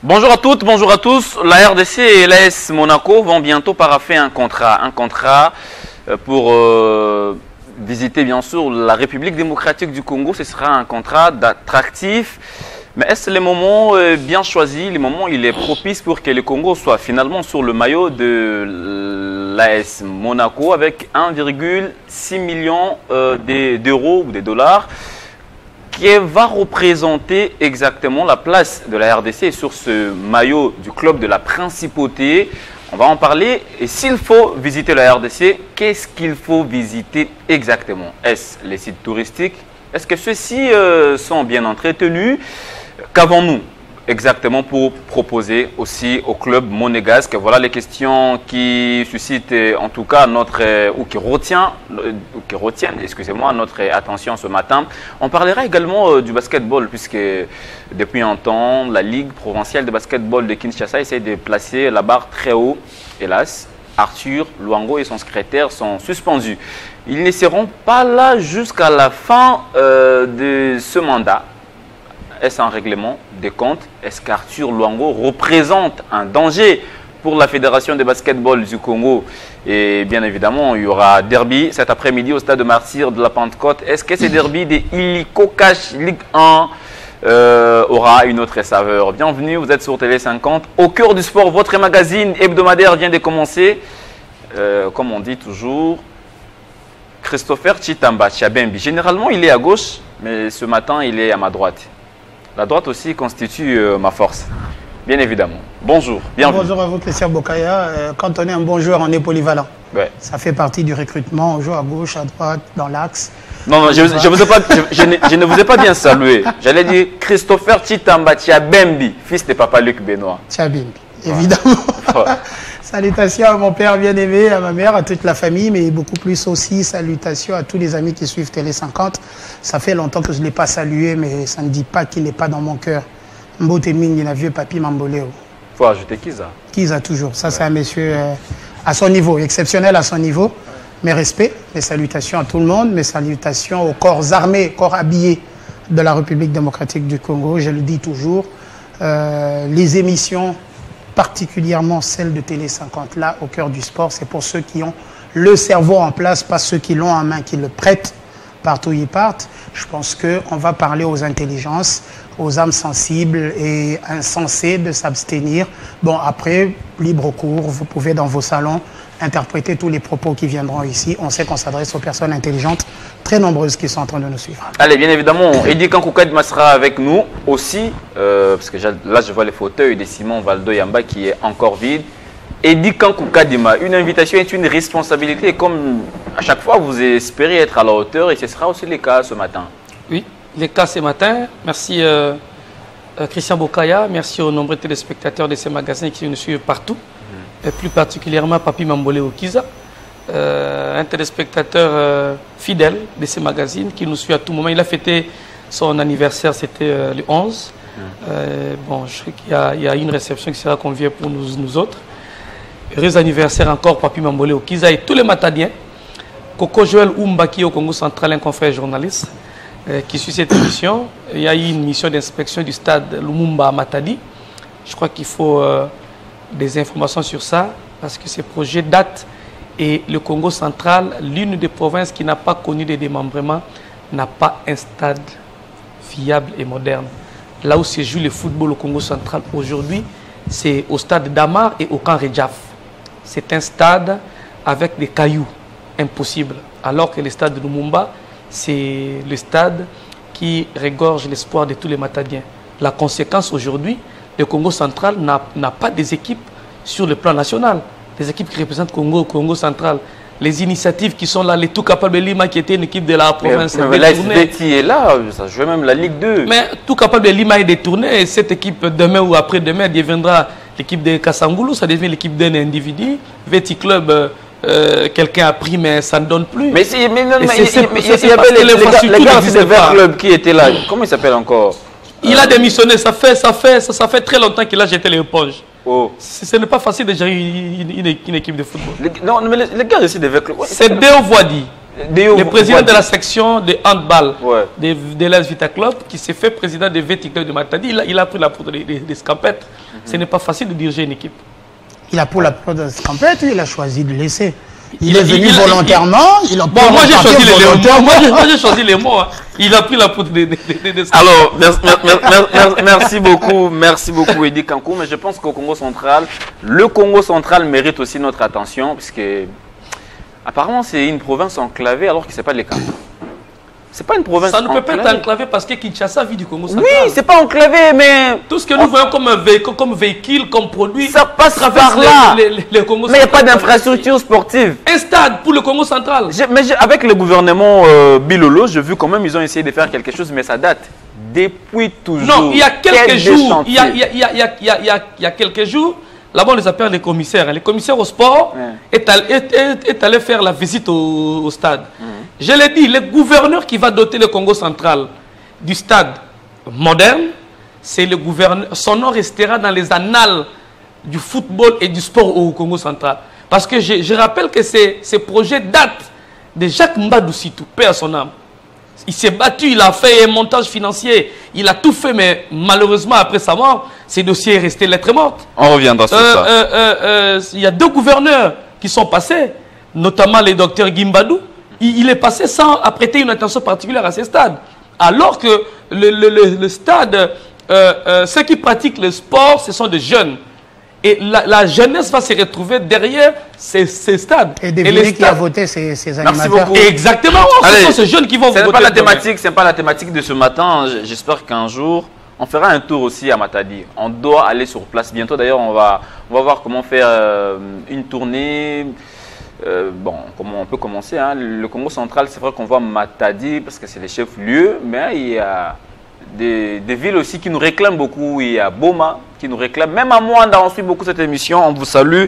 Bonjour à toutes, bonjour à tous. La RDC et l'AS Monaco vont bientôt paraffer un contrat pour visiter bien sûr la République démocratique du Congo. Ce sera un contrat d'attractif. Mais est-ce le moment bien choisi, le moment il est propice pour que le Congo soit finalement sur le maillot de l'AS Monaco avec 1,6 million d'euros ou de dollars qui va représenter exactement la place de la RDC sur ce maillot du club de la principauté. On va en parler. Et s'il faut visiter la RDC, qu'est-ce qu'il faut visiter exactement? Est-ce les sites touristiques? Est-ce que ceux-ci sont bien entretenus? Qu'avons-nous exactement pour proposer aussi au club monégasque? Voilà les questions qui suscitent en tout cas qui retiennent, excusez-moi, notre attention ce matin. On parlera également du basketball puisque depuis un temps, la Ligue provinciale de basketball de Kinshasa essaie de placer la barre très haut. Hélas, Arthur Luango et son secrétaire sont suspendus. Ils ne seront pas là jusqu'à la fin de ce mandat. Est-ce un règlement des comptes? Est-ce qu'Arthur Luango représente un danger pour la Fédération de basketball du Congo? Et bien évidemment, il y aura derby cet après-midi au stade de Martyrs de la Pentecôte. Est-ce que ce derby des Illico Cash Ligue 1 aura une autre saveur? Bienvenue, vous êtes sur Télé 50. Au cœur du sport, votre magazine hebdomadaire vient de commencer. Comme on dit toujours, Christopher Chitamba Chiabembi. Généralement, il est à gauche, mais ce matin, il est à ma droite. La droite aussi constitue ma force, bien évidemment. Bonjour, bienvenue. Bonjour à vous, Christian Bokaya. Quand on est un bon joueur, on est polyvalent. Ouais. Ça fait partie du recrutement. On joue à gauche, à droite, dans l'axe. Non, je ne vous ai pas bien salué. J'allais dire Christopher Chitamba Chiabembi, fils de Papa Luc Benoît. Chiabembi, évidemment. Ouais. Salutations à mon père bien-aimé, à ma mère, à toute la famille, mais beaucoup plus aussi salutations à tous les amis qui suivent Télé 50. Ça fait longtemps que je ne l'ai pas salué, mais ça ne dit pas qu'il n'est pas dans mon cœur. Mbote Mingi, la vieux papy Mamboléo. Il faut ajouter Kiza. Kiza toujours. Ça, c'est un monsieur à son niveau, exceptionnel à son niveau. Mes respects, mes salutations à tout le monde, mes salutations aux corps armés, corps habillés de la République démocratique du Congo. Je le dis toujours, les émissions, particulièrement celle de Télé 50, là, au cœur du sport, c'est pour ceux qui ont le cerveau en place, pas ceux qui l'ont en main, qui le prêtent partout où ils partent. Je pense qu'on va parler aux intelligences, aux âmes sensibles et insensées de s'abstenir. Bon, après, libre cours, vous pouvez dans vos salons interpréter tous les propos qui viendront ici. On sait qu'on s'adresse aux personnes intelligentes, très nombreuses qui sont en train de nous suivre. Allez, bien évidemment, Eddie Kankoukadima sera avec nous aussi, parce que là je vois les fauteuils de Simon Valdo Yamba qui est encore vide. Eddie Kankoukadima, une invitation est une responsabilité, et comme à chaque fois vous espérez être à la hauteur, et ce sera aussi le cas ce matin. Oui, le cas ce matin. Merci Christian Bokaya, merci aux nombreux téléspectateurs de ces magasins qui nous suivent partout. Et plus particulièrement Papi Mamboléo Kiza, un téléspectateur fidèle de ces magazines qui nous suit à tout moment. Il a fêté son anniversaire, c'était le 11. Bon, je sais qu'il y a une réception qui sera conviée pour nous autres. Heureux anniversaire encore Papi Mamboléo Kiza et tous les matadiens. Coco Joël Oumba qui est au Congo central, un confrère journaliste qui suit cette émission. Il y a eu une mission d'inspection du stade Lumumba à Matadi. Je crois qu'il faut des informations sur ça, parce que ces projets datent et le Congo central, l'une des provinces qui n'a pas connu de démembrement, n'a pas un stade fiable et moderne. Là où se joue le football au Congo central aujourd'hui, c'est au stade d'Amar et au camp Redjaf. C'est un stade avec des cailloux, impossible. Alors que le stade de Lumumba, c'est le stade qui regorge l'espoir de tous les Matadiens. La conséquence aujourd'hui, le Congo central n'a pas des équipes sur le plan national. Des équipes qui représentent Congo central. Les initiatives qui sont là, les Tout Capables Lima qui était une équipe de la province. Mais l'ASBT est là, ça joue même la Ligue 2. Mais Tout Capable Lima est détourné et cette équipe demain ou après-demain deviendra l'équipe de Kassangoulou, ça devient l'équipe d'un individu. Veti Club, quelqu'un a pris mais ça ne donne plus. Mais il y avait les gars de Vert Club qui étaient là. Comment il s'appelle encore? Il a démissionné, ça fait très longtemps qu'il a jeté l'éponge. Oh. Ce n'est pas facile de gérer une équipe de football. Non, mais les gars ici de Vert Club. C'est Déo Voidi. Le président de la section de handball ouais. de l'AS Vita Club, qui s'est fait président de VT Club de Matadi, il a pris la poudre des scampettes. Ce n'est pas facile de diriger une équipe. Il a pris la poudre des scampettes, il a choisi de laisser. Il est venu volontairement. Bon, moi j'ai choisi les mots. Moi j'ai choisi les mots. Hein. Il a pris la poudre des scampettes. Alors, merci beaucoup Eddie Kankou, mais je pense qu'au Congo central, le Congo central mérite aussi notre attention, puisque apparemment, c'est une province enclavée alors que ce n'est pas le cas. C'est pas une province enclavée. Ça ne peut pas être enclavé parce que Kinshasa vit du Congo central. Oui, c'est pas enclavé, mais... Tout ce que nous voyons comme véhicule, comme produit... Ça passe par là. Le Congo central. Mais il n'y a pas d'infrastructure sportive. Un stade pour le Congo central. Avec le gouvernement Bilolo, j'ai vu quand même ils ont essayé de faire quelque chose, mais ça date depuis toujours. Non, il y a quelques jours. Il y a quelques jours... Là-bas, on les appelle les commissaires. Les commissaires au sport est allé faire la visite au stade. Je l'ai dit, le gouverneur qui va doter le Congo central du stade moderne, c'est le gouverneur. Son nom restera dans les annales du football et du sport au Congo central. Parce que je rappelle que ces projets datent de Jacques Mbadou Sitou, paix à son âme. Il s'est battu, il a fait un montage financier, il a tout fait, mais malheureusement, après sa mort, ces dossiers est resté lettre morte. On reviendra sur ça. Il y a deux gouverneurs qui sont passés, notamment le docteur Gimbadou. Il est passé sans prêter une attention particulière à ces stades. Alors que le stade, ceux qui pratiquent le sport, ce sont des jeunes. Et la jeunesse va se retrouver derrière ces stades. Et devinez qui a voté ces animateurs. Merci beaucoup. Exactement. Ce sont ces jeunes qui vont voter. Ce n'est pas la thématique de ce matin. J'espère qu'un jour, on fera un tour aussi à Matadi. On doit aller sur place. Bientôt, d'ailleurs, on va voir comment faire une tournée. Bon, comment on peut commencer. Hein. Le Congo central, c'est vrai qu'on voit Matadi parce que c'est le chef-lieu, mais il y a des villes aussi qui nous réclament beaucoup. Il y a Boma qui nous réclame. Même à moi, on suit beaucoup cette émission. On vous salue.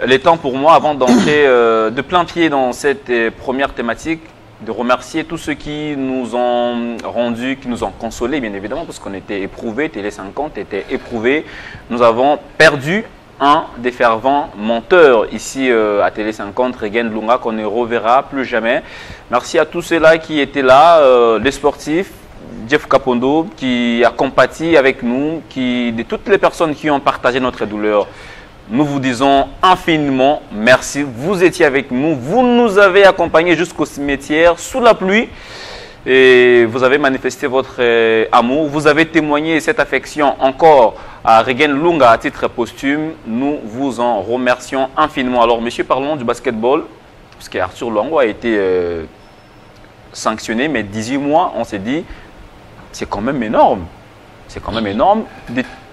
Le temps pour moi, avant d'entrer de plein pied dans cette première thématique, de remercier tous ceux qui nous ont rendus, qui nous ont consolés, bien évidemment, parce qu'on était éprouvés. Télé 50 était éprouvé. Nous avons perdu un des fervents menteurs ici à Télé 50, Regen Lunga, qu'on ne reverra plus jamais. Merci à tous ceux-là qui étaient là, les sportifs, Jeff Kapondo, qui a compati avec nous, de toutes les personnes qui ont partagé notre douleur. Nous vous disons infiniment merci. Vous étiez avec nous, vous nous avez accompagnés jusqu'au cimetière, sous la pluie. Et vous avez manifesté votre amour, vous avez témoigné cette affection encore à Regen Lunga à titre posthume. Nous vous en remercions infiniment. Alors, monsieur, parlons du basketball, parce qu'Arthur Luango a été sanctionné, mais 18 mois, on s'est dit, c'est quand même énorme. C'est quand même énorme.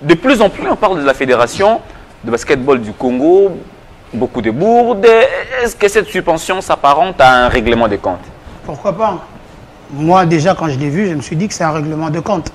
De plus en plus, on parle de la fédération de basketball du Congo, beaucoup de bourdes. Est-ce que cette suspension s'apparente à un règlement des comptes? Pourquoi pas? Moi, déjà, quand je l'ai vu, je me suis dit que c'est un règlement de compte.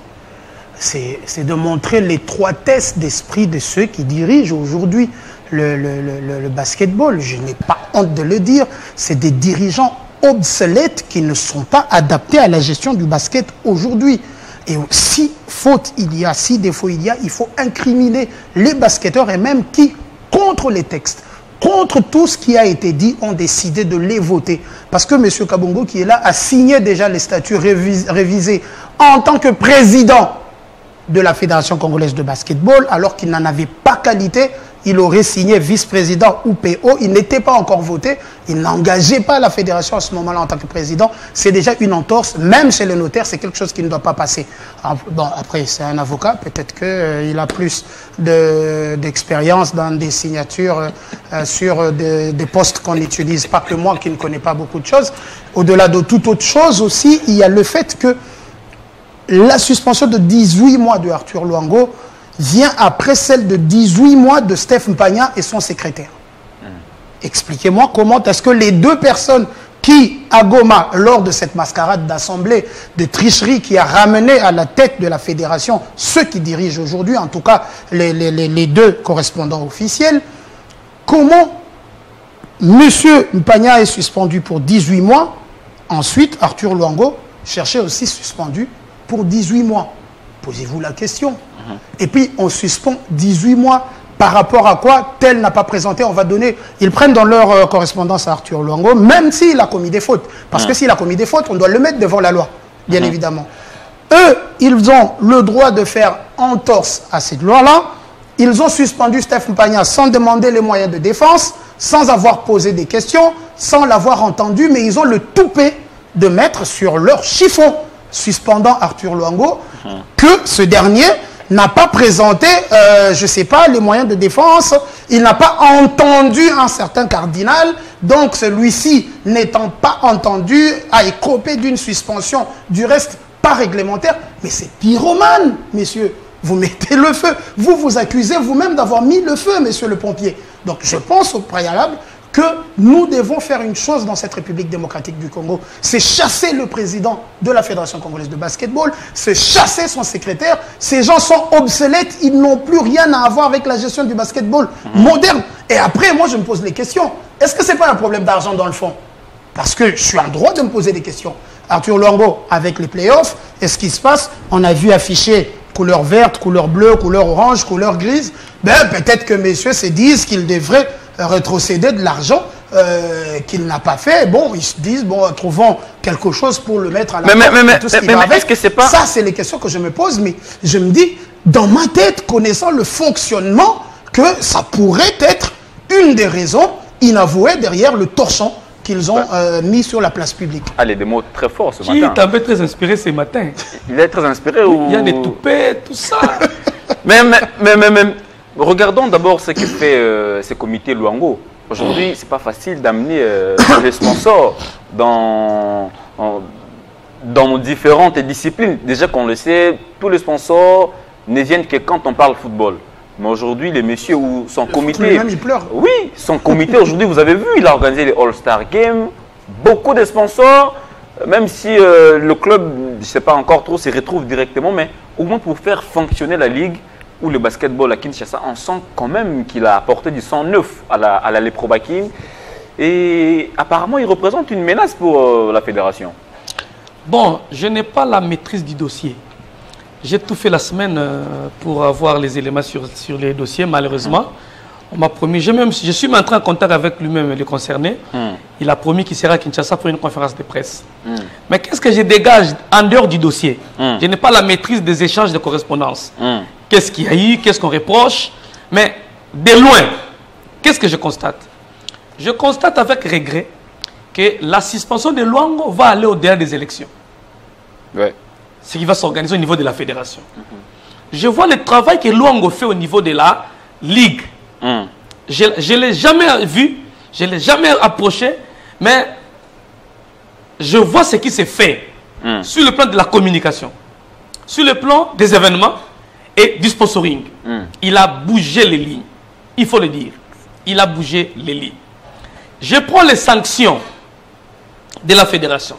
C'est de montrer l'étroitesse d'esprit de ceux qui dirigent aujourd'hui le basketball. Je n'ai pas honte de le dire. C'est des dirigeants obsolètes qui ne sont pas adaptés à la gestion du basket aujourd'hui. Et si faute il y a, si défaut il y a, il faut incriminer les basketteurs et même qui, contre les textes, contre tout ce qui a été dit, ont décidé de les voter. Parce que M. Kabongo, qui est là, a signé déjà les statuts révisés en tant que président de la Fédération congolaise de basketball, alors qu'il n'en avait pas qualité. Il aurait signé vice-président ou PO. Il n'était pas encore voté. Il n'engageait pas la fédération à ce moment-là en tant que président. C'est déjà une entorse. Même chez le notaire, c'est quelque chose qui ne doit pas passer. Bon, après, c'est un avocat. Peut-être qu'il a plus d'expérience dans des signatures sur des postes qu'on n'utilise pas que moi, qui ne connais pas beaucoup de choses. Au-delà de toute autre chose aussi, il y a le fait que la suspension de 18 mois de Arthur Luango vient après celle de 18 mois de Steph Mpagna et son secrétaire. Expliquez-moi comment est-ce que les deux personnes qui, à Goma, lors de cette mascarade d'assemblée, de tricherie qui a ramené à la tête de la fédération ceux qui dirigent aujourd'hui, en tout cas les deux correspondants officiels, comment M. Mpagna est suspendu pour 18 mois, ensuite Arthur Luango cherchait aussi suspendu pour 18 mois. Posez-vous la question. Et puis, on suspend 18 mois par rapport à quoi tel n'a pas présenté, on va donner... Ils prennent dans leur correspondance à Arthur Luango, même s'il a commis des fautes. Parce que s'il a commis des fautes, on doit le mettre devant la loi, bien évidemment. Eux, ils ont le droit de faire entorse à cette loi-là. Ils ont suspendu Steph Mpagna sans demander les moyens de défense, sans avoir posé des questions, sans l'avoir entendu, mais ils ont le toupet de mettre sur leur chiffon, suspendant Arthur Luango, que ce dernier n'a pas présenté, je ne sais pas, les moyens de défense, il n'a pas entendu un certain cardinal, donc celui-ci n'étant pas entendu, a écopé d'une suspension, du reste pas réglementaire, mais c'est pyromane, messieurs. Vous mettez le feu, vous vous accusez vous-même d'avoir mis le feu, monsieur le pompier. Donc je pense au préalable que nous devons faire une chose dans cette République démocratique du Congo, c'est chasser le président de la Fédération congolaise de basketball, c'est chasser son secrétaire. Ces gens sont obsolètes, ils n'ont plus rien à avoir avec la gestion du basketball moderne. Et après, moi, je me pose les questions. Est-ce que ce n'est pas un problème d'argent dans le fond? Parce que je suis en droit de me poser des questions. Arthur Luango, avec les playoffs, et ce qui se passe, on a vu afficher couleur verte, couleur bleue, couleur orange, couleur grise. Ben, peut-être que messieurs se disent qu'ils devraient rétrocéder de l'argent qu'il n'a pas fait. Bon, ils se disent, bon, trouvons quelque chose pour le mettre à la est-ce que c'est pas... Ça, c'est les questions que je me pose, mais je me dis, dans ma tête, connaissant le fonctionnement, que ça pourrait être une des raisons inavouées derrière le torchon qu'ils ont mis sur la place publique. Allez, des mots très forts ce matin. Qui t'avait très inspiré ce matin? Il est très inspiré ou... Il y a des toupets, tout ça. mais regardons d'abord ce que fait ce comité Luango. Aujourd'hui, ce n'est pas facile d'amener les sponsors dans différentes disciplines. Déjà qu'on le sait, tous les sponsors ne viennent que quand on parle football. Mais aujourd'hui, les messieurs ou son comité... Lui-même, il pleure. Oui, son comité aujourd'hui, vous avez vu, il a organisé les All-Star Games. Beaucoup de sponsors, même si le club, je ne sais pas encore trop, s'y retrouve directement, mais au moins pour faire fonctionner la ligue ou le basketball à Kinshasa, on sent quand même qu'il a apporté du sang neuf à la Leprobakin. Et apparemment, il représente une menace pour la fédération. Bon, je n'ai pas la maîtrise du dossier. J'ai tout fait la semaine pour avoir les éléments sur les dossiers, malheureusement. On m'a promis, je suis entré en contact avec lui-même, le concerné. Il a promis qu'il sera à Kinshasa pour une conférence de presse. Mais qu'est-ce que je dégage en dehors du dossier? Je n'ai pas la maîtrise des échanges de correspondance. Qu'est-ce qu'il y a eu? Qu'est-ce qu'on reproche? Mais de loin, qu'est-ce que je constate? Je constate avec regret que la suspension de Luango va aller au-delà des élections. Ouais. Ce qui va s'organiser au niveau de la fédération. Je vois le travail que Luango fait au niveau de la ligue. Je ne l'ai jamais vu, je ne l'ai jamais approché, mais je vois ce qui s'est fait sur le plan de la communication, sur le plan des événements et du sponsoring. Il a bougé les lignes, il faut le dire. Il a bougé les lignes. Je prends les sanctions de la fédération.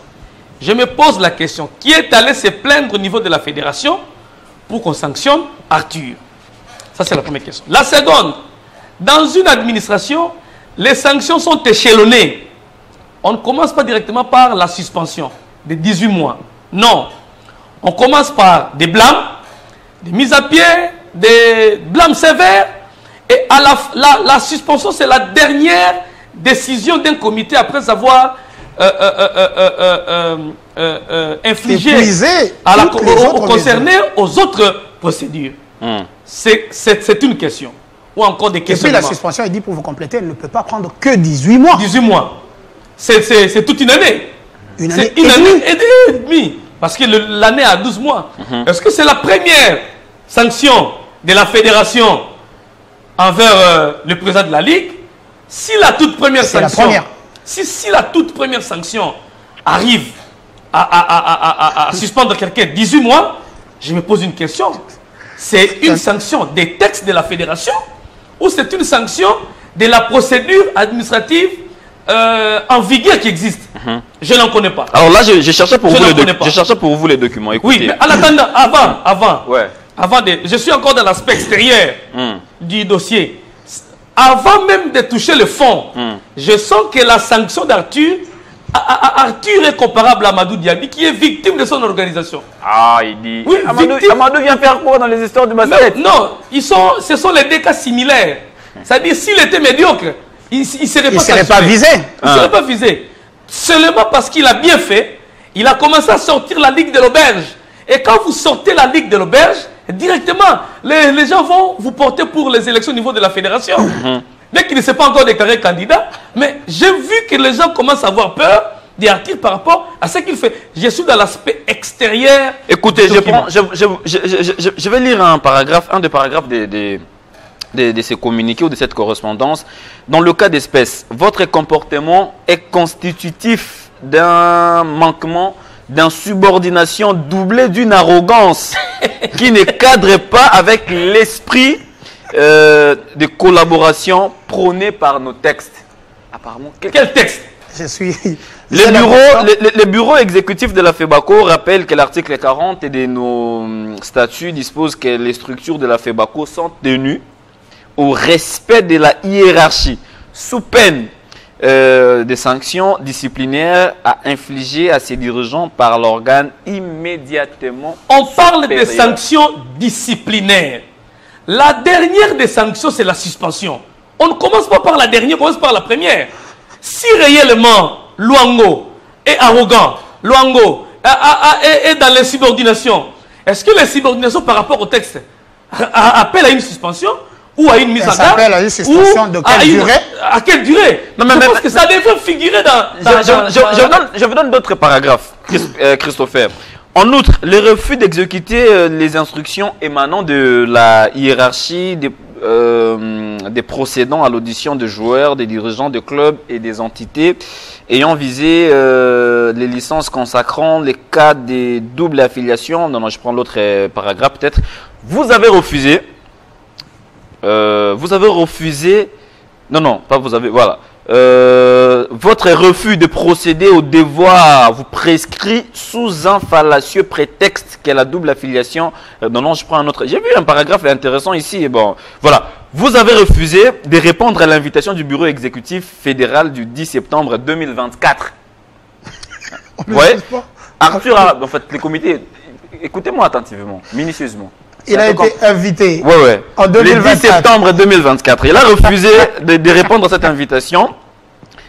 Je me pose la question, qui est allé se plaindre au niveau de la fédération pour qu'on sanctionne Arthur? Ça, c'est la première question. La seconde, dans une administration, les sanctions sont échelonnées. On ne commence pas directement par la suspension de 18 mois. Non. On commence par des blâmes, des mises à pied, des blâmes sévères. Et à la suspension, c'est la dernière décision d'un comité après avoir infligé aux concernés aux autres procédures. C'est une question. Ou encore des questions. Et puis la suspension, il dit pour vous compléter, elle ne peut pas prendre que 18 mois. 18 mois. C'est toute une année. Une année et demie. Parce que l'année a 12 mois. Est-ce que c'est la première sanction de la fédération envers le président de la Ligue? Si la toute première sanction... Si la toute première sanction arrive à suspendre quelqu'un 18 mois, je me pose une question. C'est une sanction des textes de la fédération ou c'est une sanction de la procédure administrative en vigueur qui existe? Je n'en connais pas. Alors là, je cherchais pour vous les documents. Écoutez. Oui, mais en attendant, avant je suis encore dans l'aspect extérieur du dossier. Avant même de toucher le fond, je sens que la sanction d'Arthur Arthur est comparable à Amadou Diaby qui est victime de son organisation. Ah, il dit. Oui, Amadou vient faire quoi dans les histoires du basket? Non, ce sont les deux cas similaires. C'est-à-dire, s'il était médiocre, il ne serait pas visé. Il ne serait pas visé. Seulement parce qu'il a bien fait, il a commencé à sortir la Ligue de l'Auberge. Et quand vous sortez la Ligue de l'Auberge, directement, les gens vont vous porter pour les élections au niveau de la fédération. Bien qu'il ne s'est pas encore déclaré candidat, mais j'ai vu que les gens commencent à avoir peur d'Arthur par rapport à ce qu'il fait. Je suis dans l'aspect extérieur. Écoutez, je vais lire un des paragraphes de ces communiqués ou de cette correspondance. Dans le cas d'espèce, votre comportement est constitutif d'un manquement, d'insubordination doublée d'une arrogance qui ne cadre pas avec l'esprit de collaboration prôné par nos textes. Apparemment, quel texte? Je suis... Le bureau exécutif de la FEBACO rappelle que l'article 40 de nos statuts dispose que les structures de la FEBACO sont tenues au respect de la hiérarchie, sous peine des sanctions disciplinaires à infliger à ses dirigeants par l'organe immédiatement On parle supérieur. des sanctions disciplinaires. La dernière des sanctions, c'est la suspension. On ne commence pas par la dernière, on commence par la première. Si réellement Luango est arrogant, Luango est dans l'insubordination, est-ce que l'insubordination par rapport au texte appelle à une suspension ou à une mise en garde? Appelle à une suspension de quelle durée? À quelle durée? Je pense que ça devrait figurer dans... Je vous donne d'autres paragraphes, Christopher. En outre, le refus d'exécuter les instructions émanant de la hiérarchie des procédants à l'audition de joueurs, des dirigeants de clubs et des entités ayant visé les licences consacrant les cas des doubles affiliations. Non, je prends l'autre paragraphe peut-être. Vous avez refusé. Voilà. Votre refus de procéder au devoir vous prescrit sous un fallacieux prétexte qu'est la double affiliation. Non, je prends un autre. J'ai vu un paragraphe intéressant ici. Et bon, voilà. Vous avez refusé de répondre à l'invitation du bureau exécutif fédéral du 10 septembre 2024. Ouais. Arthur, en fait, le comité, écoutez-moi attentivement, minutieusement. Il a été invité en 2024. Le 10 septembre 2024. Il a refusé de répondre à cette invitation,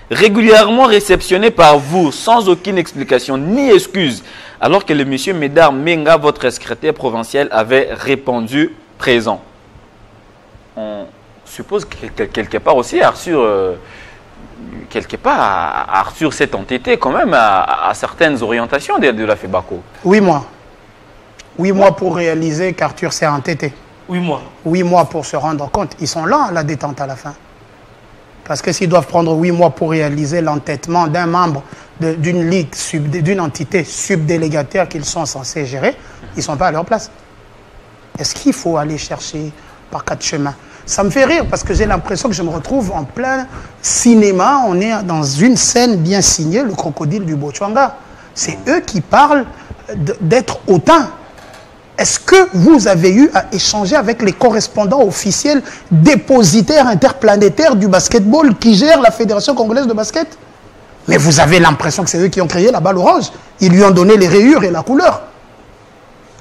régulièrement réceptionnée par vous, sans aucune explication ni excuse, alors que le monsieur Médard Menga, votre secrétaire provincial, avait répondu présent. On suppose que quelque part aussi, Arthur, s'est entêté quand même à certaines orientations de la FEBACO. 8 mois. 8 mois pour réaliser qu'Arthur s'est entêté. 8 mois. 8 mois pour se rendre compte. Ils sont là, la détente à la fin. Parce que s'ils doivent prendre 8 mois pour réaliser l'entêtement d'un membre d'une ligue, d'une entité subdélégataire qu'ils sont censés gérer, ils ne sont pas à leur place. Est-ce qu'il faut aller chercher par 4 chemins? Ça me fait rire parce que j'ai l'impression que je me retrouve en plein cinéma. On est dans une scène bien signée, le crocodile du Botswana. C'est eux qui parlent d'être hautains. Est-ce que vous avez eu à échanger avec les correspondants officiels dépositaires interplanétaires du basketball qui gèrent la Fédération congolaise de basket? Mais vous avez l'impression que c'est eux qui ont créé la balle orange. Ils lui ont donné les rayures et la couleur.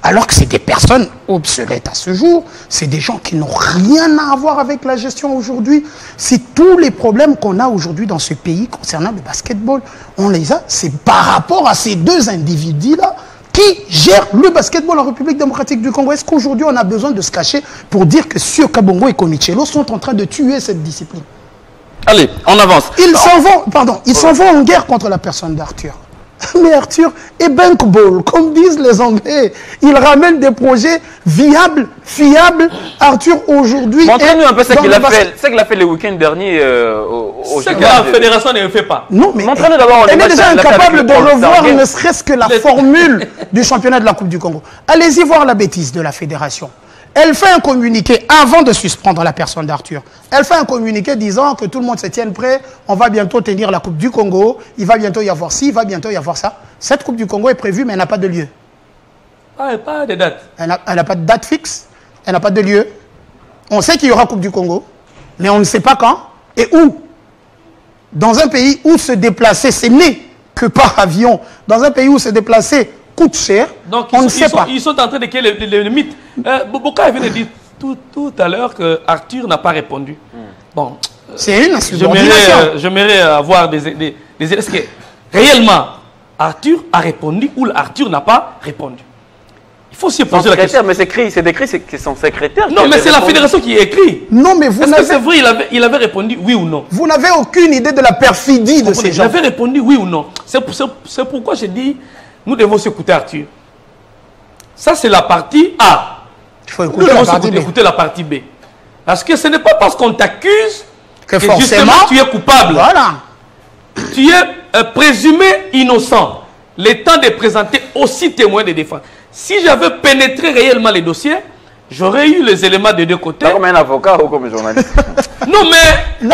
Alors que c'est des personnes obsolètes à ce jour. C'est des gens qui n'ont rien à voir avec la gestion aujourd'hui. C'est tous les problèmes qu'on a aujourd'hui dans ce pays concernant le basketball. On les a, c'est par rapport à ces deux individus-là qui gère le basketball en République démocratique du Congo. Est-ce qu'aujourd'hui, on a besoin de se cacher pour dire que Sio Kabongo et Komichelo sont en train de tuer cette discipline? Allez, on avance. Ils s'en vont en guerre contre la personne d'Arthur. Mais Arthur est bankball, comme disent les Anglais. Il ramène des projets viables, fiables. Arthur, aujourd'hui... Montrez-nous un peu ce qu'il a fait. Ce qu'il a fait le week-end dernier ce que la fédération ne fait pas. Non, mais montrez-nous d'abord. elle est déjà incapable de revoir ne serait-ce que la formule du championnat de la Coupe du Congo. Allez-y voir la bêtise de la fédération. Elle fait un communiqué avant de suspendre la personne d'Arthur. Elle fait un communiqué disant que tout le monde se tienne prêt. On va bientôt tenir la Coupe du Congo. Il va bientôt y avoir ci, il va bientôt y avoir ça. Cette Coupe du Congo est prévue, mais elle n'a pas de lieu. Ah, pas de date. Elle n'a pas de date fixe. Elle n'a pas de lieu. On sait qu'il y aura Coupe du Congo, mais on ne sait pas quand et où. Dans un pays où se déplacer, c'est né. que par avion dans un pays où se déplacer coûte cher. Donc, on ne sait pas. Ils sont en train de créer le mythe. Boka vient de dire tout à l'heure que Arthur n'a pas répondu. Bon, c'est une subordination. J'aimerais avoir des est-ce que réellement Arthur a répondu ou Arthur n'a pas répondu? Il faut se poser la question. Mais c'est décrit, c'est son secrétaire. Non, mais c'est la fédération qui écrit. Non, mais vous Est-ce que c'est vrai, il avait répondu oui ou non? Vous n'avez aucune idée de la perfidie de ces gens. Il avait répondu oui ou non. C'est pourquoi j'ai dit, nous devons s'écouter Arthur. Ça, c'est la partie A. Il faut Nous devons écouter la partie B. Parce que ce n'est pas parce qu'on t'accuse que forcément tu es coupable. Voilà. Tu es présumé innocent. Le temps de présenter aussi témoin de défense. Si j'avais pénétré réellement les dossiers, j'aurais eu les éléments des deux côtés. Comme un avocat ou comme un journaliste? Non,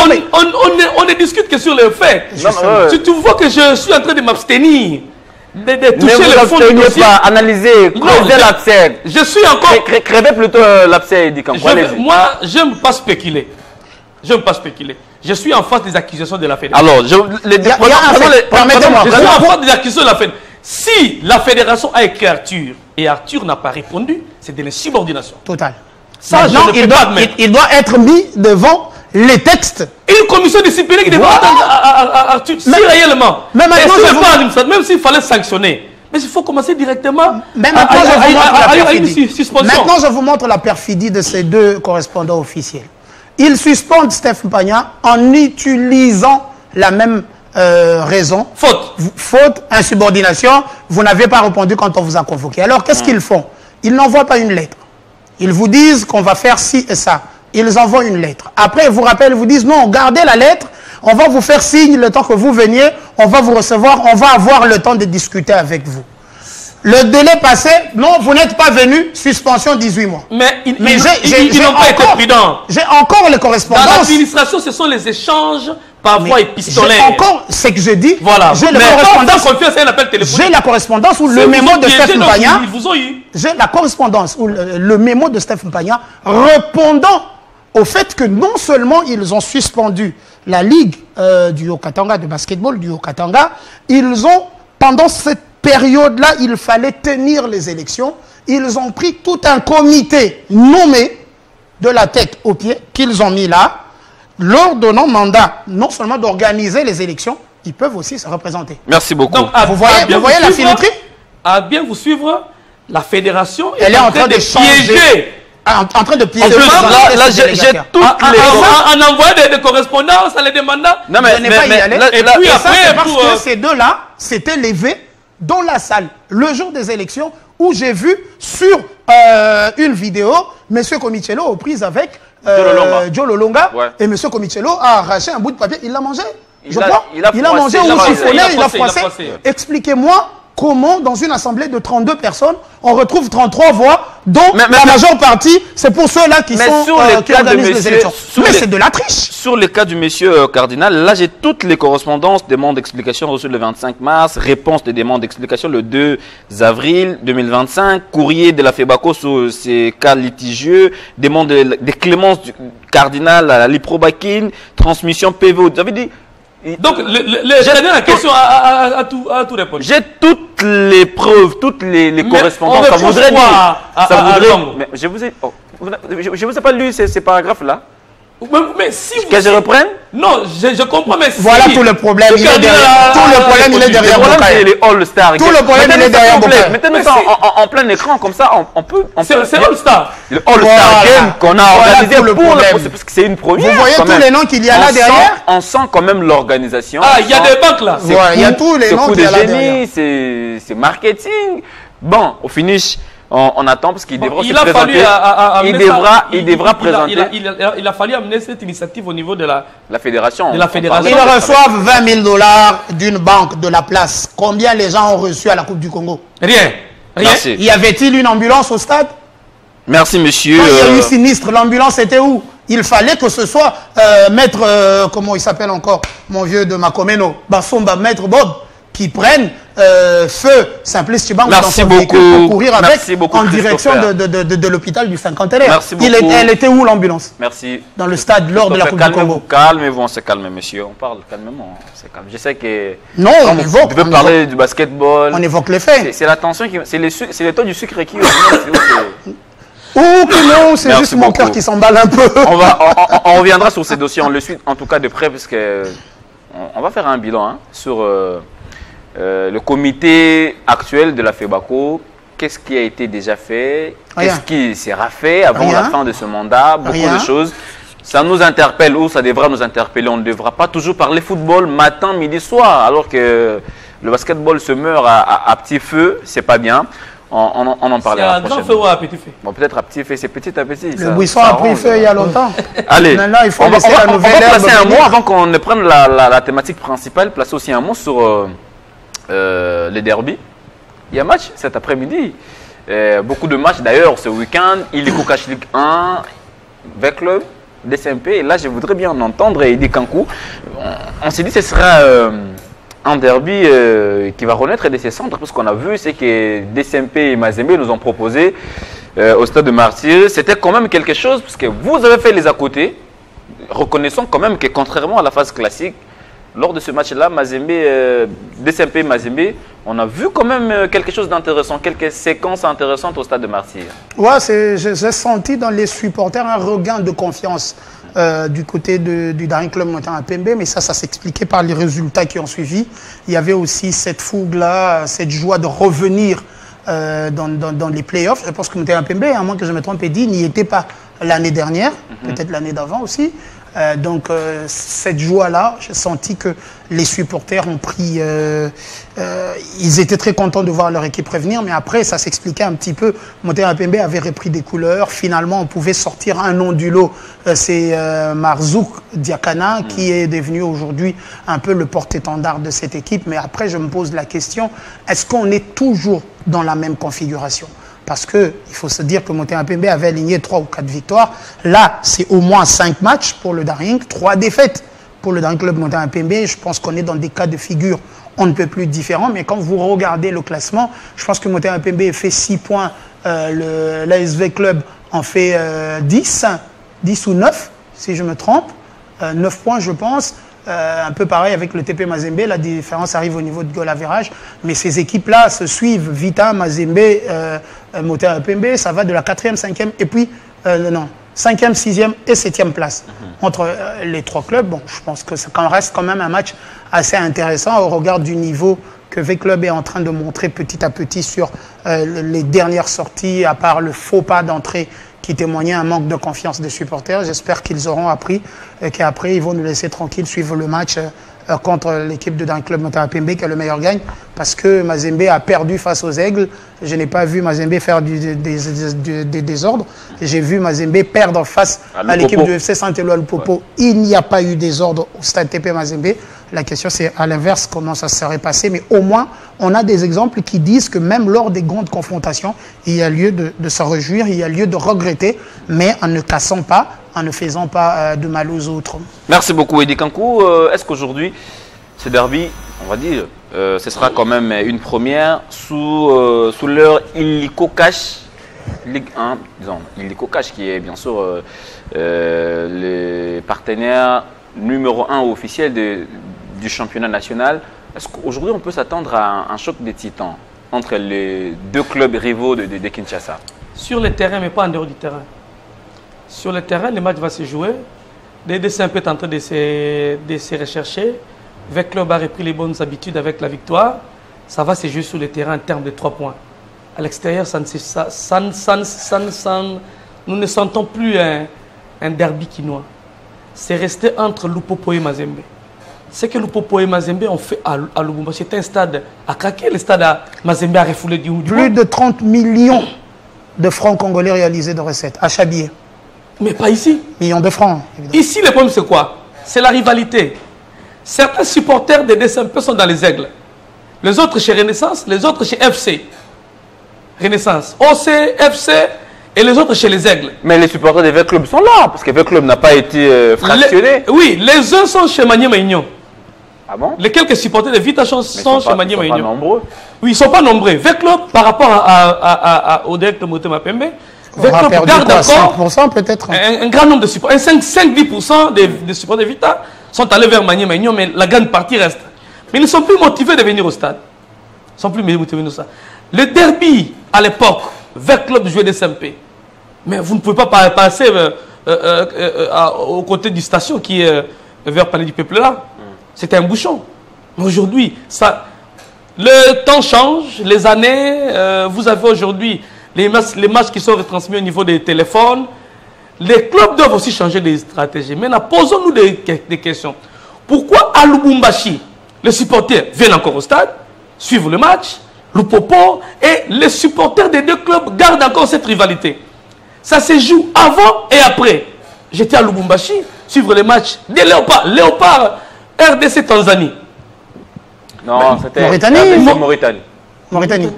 mais on ne discute que sur les faits. Tu vois que je suis en train de m'abstenir de toucher le fond du dossier. Pas analyser, creuser l'abcès. Je suis encore... Creuser plutôt l'abcès, dit comme quoi. Moi, je n'aime pas spéculer. Je n'aime pas spéculer. Je suis en face des accusations de la fédération. Alors, je suis en face des accusations de la fédération. Si la fédération a écrit Arthur et Arthur n'a pas répondu, c'est de l'insubordination. Total. Ça, maintenant, il doit être mis devant les textes. Une commission disciplinaire qui devrait attendre Arthur. Si réellement. Mais maintenant, même s'il fallait sanctionner. Mais il faut commencer directement Maintenant, je vous montre la perfidie de ces deux correspondants officiels. Ils suspendent Steph Mpagna en utilisant la même raison. Faute, insubordination. Vous n'avez pas répondu quand on vous a convoqué. Alors, qu'est-ce qu'ils font? Ils n'envoient pas une lettre. Ils vous disent qu'on va faire ci et ça. Ils envoient une lettre. Après, ils vous rappellent, ils vous disent non, gardez la lettre. On va vous faire signe le temps que vous veniez. On va vous recevoir. On va avoir le temps de discuter avec vous. Le délai passé, non, vous n'êtes pas venu, suspension 18 mois. Mais ils n'ont pas été prudents. J'ai encore les correspondances. Dans l'administration, ce sont les échanges par voie épistolaire. J'ai encore ce que je dis. Voilà. J'ai la correspondance où le mémo de Steph Mpagna. J'ai la correspondance où le mémo de Steph Mpagna répondant au fait que non seulement ils ont suspendu la Ligue du Haut-Katanga, de basketball du Haut-Katanga, ils ont, pendant cette période-là, il fallait tenir les élections. Ils ont pris tout un comité nommé de la tête aux pieds qu'ils ont mis là, leur donnant mandat non seulement d'organiser les élections, ils peuvent aussi se représenter. Merci beaucoup. Donc, vous voyez la filouterie? À bien vous suivre, la fédération elle est en train de piéger. En train de piéger. Là, j'ai toutes les... En envoyant des correspondances, en les demandant... Non, mais je n'ai pas y aller. Et puis après, parce que ces deux-là s'étaient levés dans la salle le jour des élections où j'ai vu sur une vidéo M. Komichelo aux prises avec Joe Lolonga et M. Komichelo a arraché un bout de papier. Il l'a mangé, je crois. Il a mangé ou chiffonné, il a froissé. Expliquez-moi comment dans une assemblée de 32 personnes, on retrouve 33 voix, dont la majeure partie, c'est pour ceux-là qui organisent les élections. Mais c'est de la triche. Sur le cas du monsieur cardinal, là j'ai toutes les correspondances, demandes d'explication reçues le 25 mars, réponse des demandes d'explication le 2 avril 2025, courrier de la FEBACO sur ces cas litigieux, demande de clémence du cardinal à la Liprobaquine, transmission PV. Vous avez dit... Donc, j'ai la question à tout répondre. J'ai toutes les preuves, toutes les correspondances. Ça voudrait dire... Mais je vous ai pas lu ces paragraphes-là. Mais si vous... Que je reprenne? Non, je comprends, mais si... Voilà tout le problème. Il est derrière. Tout le problème, il est derrière. Le problème, c'est les All-Stars. Tout le problème, il est derrière. Mettez-nous ça en plein écran, comme ça, on peut... C'est All-Star. Le All-Star Game qu'on a organisé pour parce que c'est une première. Vous voyez tous les noms qu'il y a là derrière? On sent quand même l'organisation. Ah, il y a des banques là. Il y a tous les noms qu'il y a là derrière. C'est marketing. Bon, au finish... On attend parce qu'il devra se présenter. Il devra présenter. Il a fallu amener cette initiative au niveau de la fédération. Ils reçoivent 20 000 $ d'une banque de la place. Combien les gens ont reçu à la Coupe du Congo? Rien. Merci. Y avait-il une ambulance au stade? Merci, monsieur. Quand il y a eu sinistre, l'ambulance était où? Il fallait que ce soit maître, comment il s'appelle encore, mon vieux de Makomeno, Bassomba, maître Bob. qui prennent feu Simplice Tshibangou dans son véhicule pour courir avec en direction de l'hôpital du Cinquantenaire. Elle était où l'ambulance? Merci. Dans le stade lors de la Coupe du Congo. Calmez-vous, on se calme, monsieur. On parle calmement. Je sais que... Non, on évoque. Tu veux parler du basketball. On évoque les faits. C'est la tension qui... C'est le taux du sucre qui... Oh que non, c'est juste mon cœur qui s'emballe un peu. On reviendra sur ces dossiers, on le suit en tout cas de près, parce que on va faire un bilan sur le comité actuel de la FEBACO. Qu'est-ce qui a été déjà fait? Qu'est-ce qui sera fait avant la fin de ce mandat? Beaucoup de choses. Ça nous interpelle ou ça devra nous interpeller. On ne devra pas toujours parler football matin, midi, soir, alors que le basketball se meurt à petit feu, c'est pas bien. On en parlera. C'est un grand feu ou à petit feu? Bon, peut-être à petit feu, c'est petit à petit. Le buisson a pris feu il y a longtemps. Allez, maintenant, il faut laisser la nouvelle on va placer un mot avant qu'on ne prenne la thématique principale. Placer aussi un mot sur les derbies. Il y a match cet après-midi. Beaucoup de matchs d'ailleurs ce week-end. Illico Cash Ligue 1, V-Club, DCMP. Et là, je voudrais bien entendre Eddie Kankou. On s'est dit que ce sera un derby qui va renaître de ses centres, parce qu'on a vu, c'est que DCMP et Mazembe nous ont proposé au stade de Martyrs. C'était quand même quelque chose, parce que vous avez fait les à côté. Reconnaissons quand même que contrairement à la phase classique, lors de ce match-là, DCMP et Mazembe, on a vu quand même quelque chose d'intéressant, quelques séquences intéressantes au stade de Martyrs. Ouais, j'ai senti dans les supporters un regain de confiance du côté du Daring Club Montagne à Pembe, mais ça s'expliquait par les résultats qui ont suivi. Il y avait aussi cette fougue-là, cette joie de revenir dans les playoffs. Je pense que Montagne à Pembe, à moins que je me trompe, n'y était pas l'année dernière, peut-être l'année d'avant aussi. Donc cette joie-là, j'ai senti que les supporters ont pris... ils étaient très contents de voir leur équipe revenir, mais après ça s'expliquait un petit peu. Montagne à Pembe avait repris des couleurs. Finalement, on pouvait sortir un nom du lot. C'est Marzouk Diakana qui est devenu aujourd'hui un peu le porte-étendard de cette équipe. Mais après, je me pose la question, est-ce qu'on est toujours dans la même configuration ? Parce qu'il faut se dire que Montagne à Pembe avait aligné 3 ou 4 victoires. Là, c'est au moins 5 matchs pour le Daring, 3 défaites pour le Daring Club Montagne à Pembe. Je pense qu'on est dans des cas de figure on ne peut plus différents. Mais quand vous regardez le classement, je pense que Montagne à Pembe fait 6 points. L'ASV Club en fait 10 ou 9, si je me trompe. 9 points, je pense. Un peu pareil avec le TP Mazembe, la différence arrive au niveau de goal average, mais ces équipes-là se suivent, Vita, Mazembe, Montagne à Pembe, ça va de la 4e, 5e, et puis, 5e, 6e et 7e place. Entre les 3 clubs, bon, je pense que ça reste quand même un match assez intéressant au regard du niveau que V-Club est en train de montrer petit à petit sur les dernières sorties, à part le faux pas d'entrée qui témoignait un manque de confiance des supporters. J'espère qu'ils auront appris et qu'après, ils vont nous laisser tranquilles suivre le match contre l'équipe de Daring Club Montagne à Pembe, que le meilleur gagne, parce que Mazembe a perdu face aux Aigles. Je n'ai pas vu Mazembe faire des désordres. J'ai vu Mazembe perdre face à l'équipe du FC Saint-Éloi Lupopo. Il n'y a pas eu désordre au stade TP Mazembe. La question, c'est à l'inverse, comment ça serait passé. Mais au moins, on a des exemples qui disent que même lors des grandes confrontations, il y a lieu de se réjouir, il y a lieu de regretter, mais en ne cassant pas, en ne faisant pas de mal aux autres. Merci beaucoup, Eddie Kankou. Est-ce qu'aujourd'hui, ce derby, on va dire, ce sera quand même une première sous leur Illico Cash Ligue 1, disons, Illico Cash qui est bien sûr le partenaire numéro 1 officiel du championnat national. Est-ce qu'aujourd'hui on peut s'attendre à un choc des titans entre les 2 clubs rivaux de Kinshasa? Sur le terrain, mais pas en dehors du terrain. Sur le terrain, le match va se jouer. DCMP est en train de se rechercher. V-Club a repris les bonnes habitudes avec la victoire. Ça va se jouer sur le terrain en termes de 3 points. À l'extérieur, nous ne sentons plus un derby quinois. C'est resté entre Lupopo et Mazembe. Ce que Lupopo et Mazembe ont fait à Lubumba, c'était un stade à craquer. Le stade à Mazembe a refoulé du plus de 30 millions de francs congolais réalisés de recettes à Chabier. Mais pas ici. Millions de francs. Évidemment. Ici, le problème, c'est quoi? C'est la rivalité. Certains supporters des DCMP sont dans les Aigles. Les autres chez Renaissance, les autres chez FC. Renaissance, OC, FC et les autres chez les Aigles. Mais les supporters des V-Club sont là, parce que V-Club n'a pas été fractionné. Oui, les uns sont chez Maniema Union. Ah bon? Les quelques supporters de Vita sont chez Maniema Union. Ils sont pas nombreux. Oui, ils ne sont pas nombreux. Veclub, par rapport au directeur Motema Pembe, Veclub garde encore 5% peut-être. Un grand nombre de supporters. 5-10% des supporters de Vita sont allés vers Maniema Union, mais la grande partie reste. Mais ils ne sont plus motivés de venir au stade. Ils ne sont plus motivés de venir au stade. Le derby, à l'époque, Veclub jouait des SMP. Mais vous ne pouvez pas passer au côté du station qui est vers Palais du Peuple là. C'était un bouchon. Mais aujourd'hui, le temps change, les années, vous avez aujourd'hui les matchs qui sont retransmis au niveau des téléphones. Les clubs doivent aussi changer de stratégie. Maintenant, posons-nous des questions. Pourquoi à Lubumbashi, les supporters viennent encore au stade, suivent le match, Lupopo, et les supporters des deux clubs gardent encore cette rivalité? Ça se joue avant et après. J'étais à Lubumbashi, suivre les matchs des Léopards. Léopards, RDC Tanzanie. Non, c'était Mauritanie. Mauritanie. Mauritanie.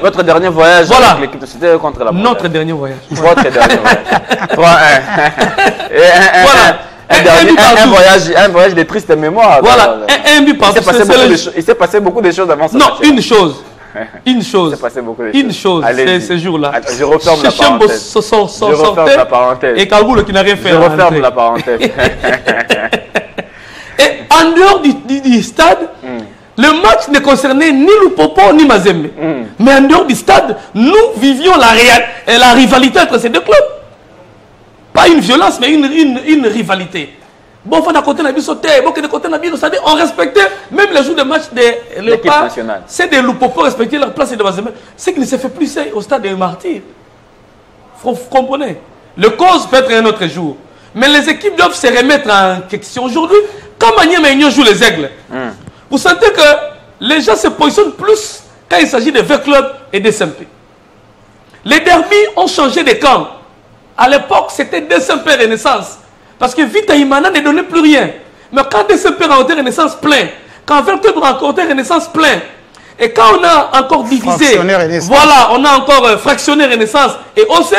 Votre dernier voyage voilà. avec l'équipe, c'était contre la Mauritanie. Notre dernier voyage. Votre dernier voyage. 3-1. Un voyage de triste mémoire. Voilà, un but par Il s'est passé beaucoup de choses avant ça. Non, une chose. Une chose. Il s'est passé beaucoup de choses. Une chose, ces jours-là. Je referme la parenthèse. Je referme la parenthèse. Et Kagoul qui n'a rien fait. Je referme la parenthèse. Et en dehors du stade, le match ne concernait ni Lupopo ni Mazembe. Mais en dehors du stade, nous vivions la rivalité entre ces deux clubs. Pas une violence, mais une rivalité. Bon, on a côté la bisoté, bon, de côté la bisoté, on respectait même les jours de match de Léopard. C'est des Lupopo respecter leur place de Mazembe. C'est qu'il ne se fait plus ça au stade des Martyrs. Vous comprenez? Le cause peut être un autre jour. Mais les équipes doivent se remettre en question. Aujourd'hui, quand Maniema Union joue les Aigles, vous sentez que les gens se positionnent plus quand il s'agit de V-Club et des SMP. Les derbys ont changé de camp. À l'époque, c'était des SMP Renaissance. Parce que Vita Imana ne donnait plus rien. Mais quand des SMP rencontraient Renaissance plein, quand V-Club rencontrait Renaissance plein, et quand on a encore divisé, voilà, on a encore fractionné Renaissance et OC,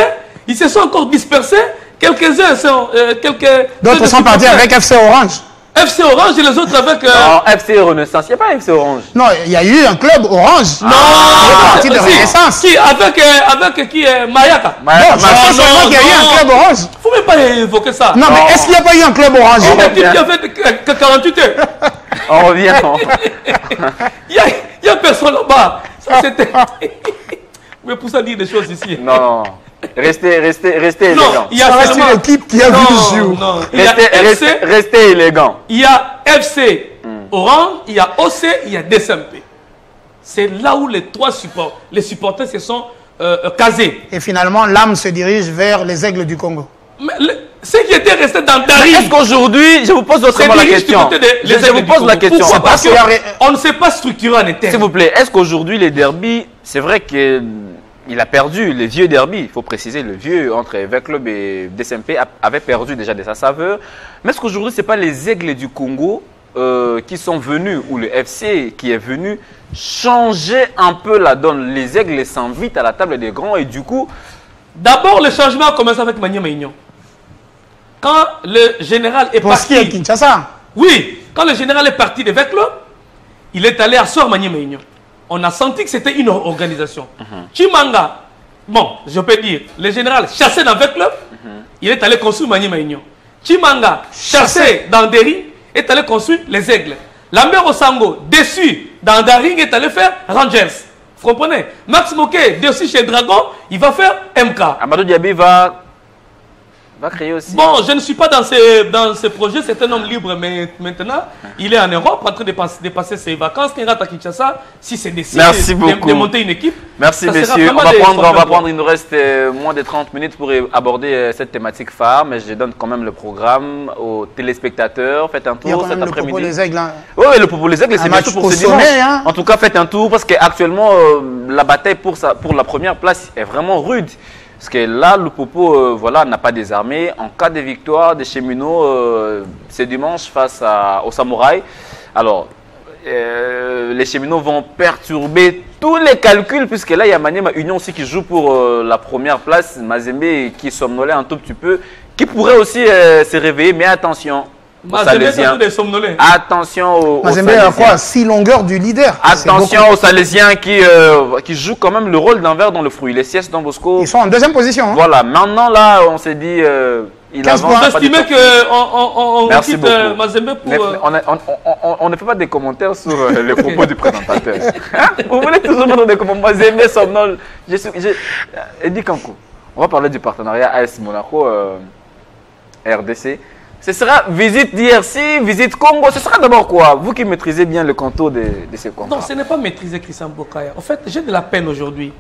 ils se sont encore dispersés. Quelques-uns sont... D'autres sont partis avec FC Orange. FC Orange et les autres avec... Non, FC Renaissance. Il n'y a pas FC Orange. Non, il y a eu un club Orange. Non, parti de Renaissance. Qui avec qui est Mayaka. Non, il y a eu un club Orange. Il ne faut même pas évoquer ça. Non, mais est-ce qu'il n'y a pas eu un club Orange? Une équipe qui a fait que 48 heures. On revient. Il y a personne là-bas. Ça c'était... Mais pour ça dire des choses ici. Non. Restez élégant. Il y a seulement l'équipe qui a vu le jour. Restez élégant. Il y a FC Orange, il y a OC, il y a DSMP. C'est là où les supporters se sont casés. Et finalement, l'âme se dirige vers les Aigles du Congo. Mais ceux qui étaient restés dans Darim. Est-ce qu'aujourd'hui, je vous pose autrement la question. Je vous pose la question. Parce qu'on ne sait pas structurer en interne. S'il vous plaît, est-ce qu'aujourd'hui les derbys, c'est vrai qu'il a perdu les vieux derbys, il faut préciser, le vieux entre V-Club et DSMP avait perdu déjà de sa saveur. Mais est-ce qu'aujourd'hui, ce n'est pas les Aigles du Congo qui sont venus, ou le FC qui est venu, changer un peu la donne? Les Aigles s'invitent à la table des grands et du coup... D'abord, le changement a commencé avec Maniema Union. Quand le général est parti... à Kinshasa. Oui, quand le général est parti de V-Club, il est allé asseoir Maniema Union. On a senti que c'était une organisation. Chimanga, bon, je peux dire, le général chassé dans V-Club, il est allé construire Maniema Union. Chimanga, chassé dans Deri, est allé construire les Aigles. Lambert Osango, déçu dans Daring, est allé faire Rangers. Vous comprenez? Max Moquet, déçu chez Dragon, il va faire MK. Amadou Diaby va créer aussi. Bon, je ne suis pas dans ce projet, c'est un homme libre, mais maintenant, il est en Europe en train de passer ses vacances. Quand il rentre à Kinshasa, si c'est décidé de monter une équipe. Merci messieurs, on va prendre, il nous reste moins de 30 minutes pour aborder cette thématique phare, mais je donne quand même le programme aux téléspectateurs. Faites un tour cet après-midi. Le propos des Aigles. Oui, le propos des Aigles, c'est bien sûr pour ce dimanche. En tout cas, faites un tour parce qu'actuellement, la bataille pour la première place est vraiment rude. Parce que là, le Popo n'a pas désarmé. En cas de victoire des cheminots, c'est dimanche face aux Samouraïs. Alors, les cheminots vont perturber tous les calculs, puisque là, il y a Maniema Union aussi qui joue pour la première place. Mazembe qui somnolait un tout petit peu, qui pourrait aussi se réveiller. Mais attention, Salésiens. Attention aux Salésiens. À quoi? 6 longueurs du leader. Attention aux Salésiens qui jouent quand même le rôle d'un ver dans le fruit. Les CS Don Bosco. Ils sont en deuxième position. Hein? Voilà, maintenant là, on s'est dit... il avance. Vous estimez qu'on quitte Mazembe pour... On ne fait pas des commentaires sur les propos du présentateur. Vous voulez toujours mettre des commentaires. Mazembe, Somnol. Eddie Kankou, on va parler du partenariat AS Monaco, RDC. Ce sera visite DRC, visite Congo. Ce sera d'abord quoi? Vous qui maîtrisez bien le contour de ces contrats. Non, ce n'est pas maîtriser, Christian Bokaya. En fait, j'ai de la peine aujourd'hui.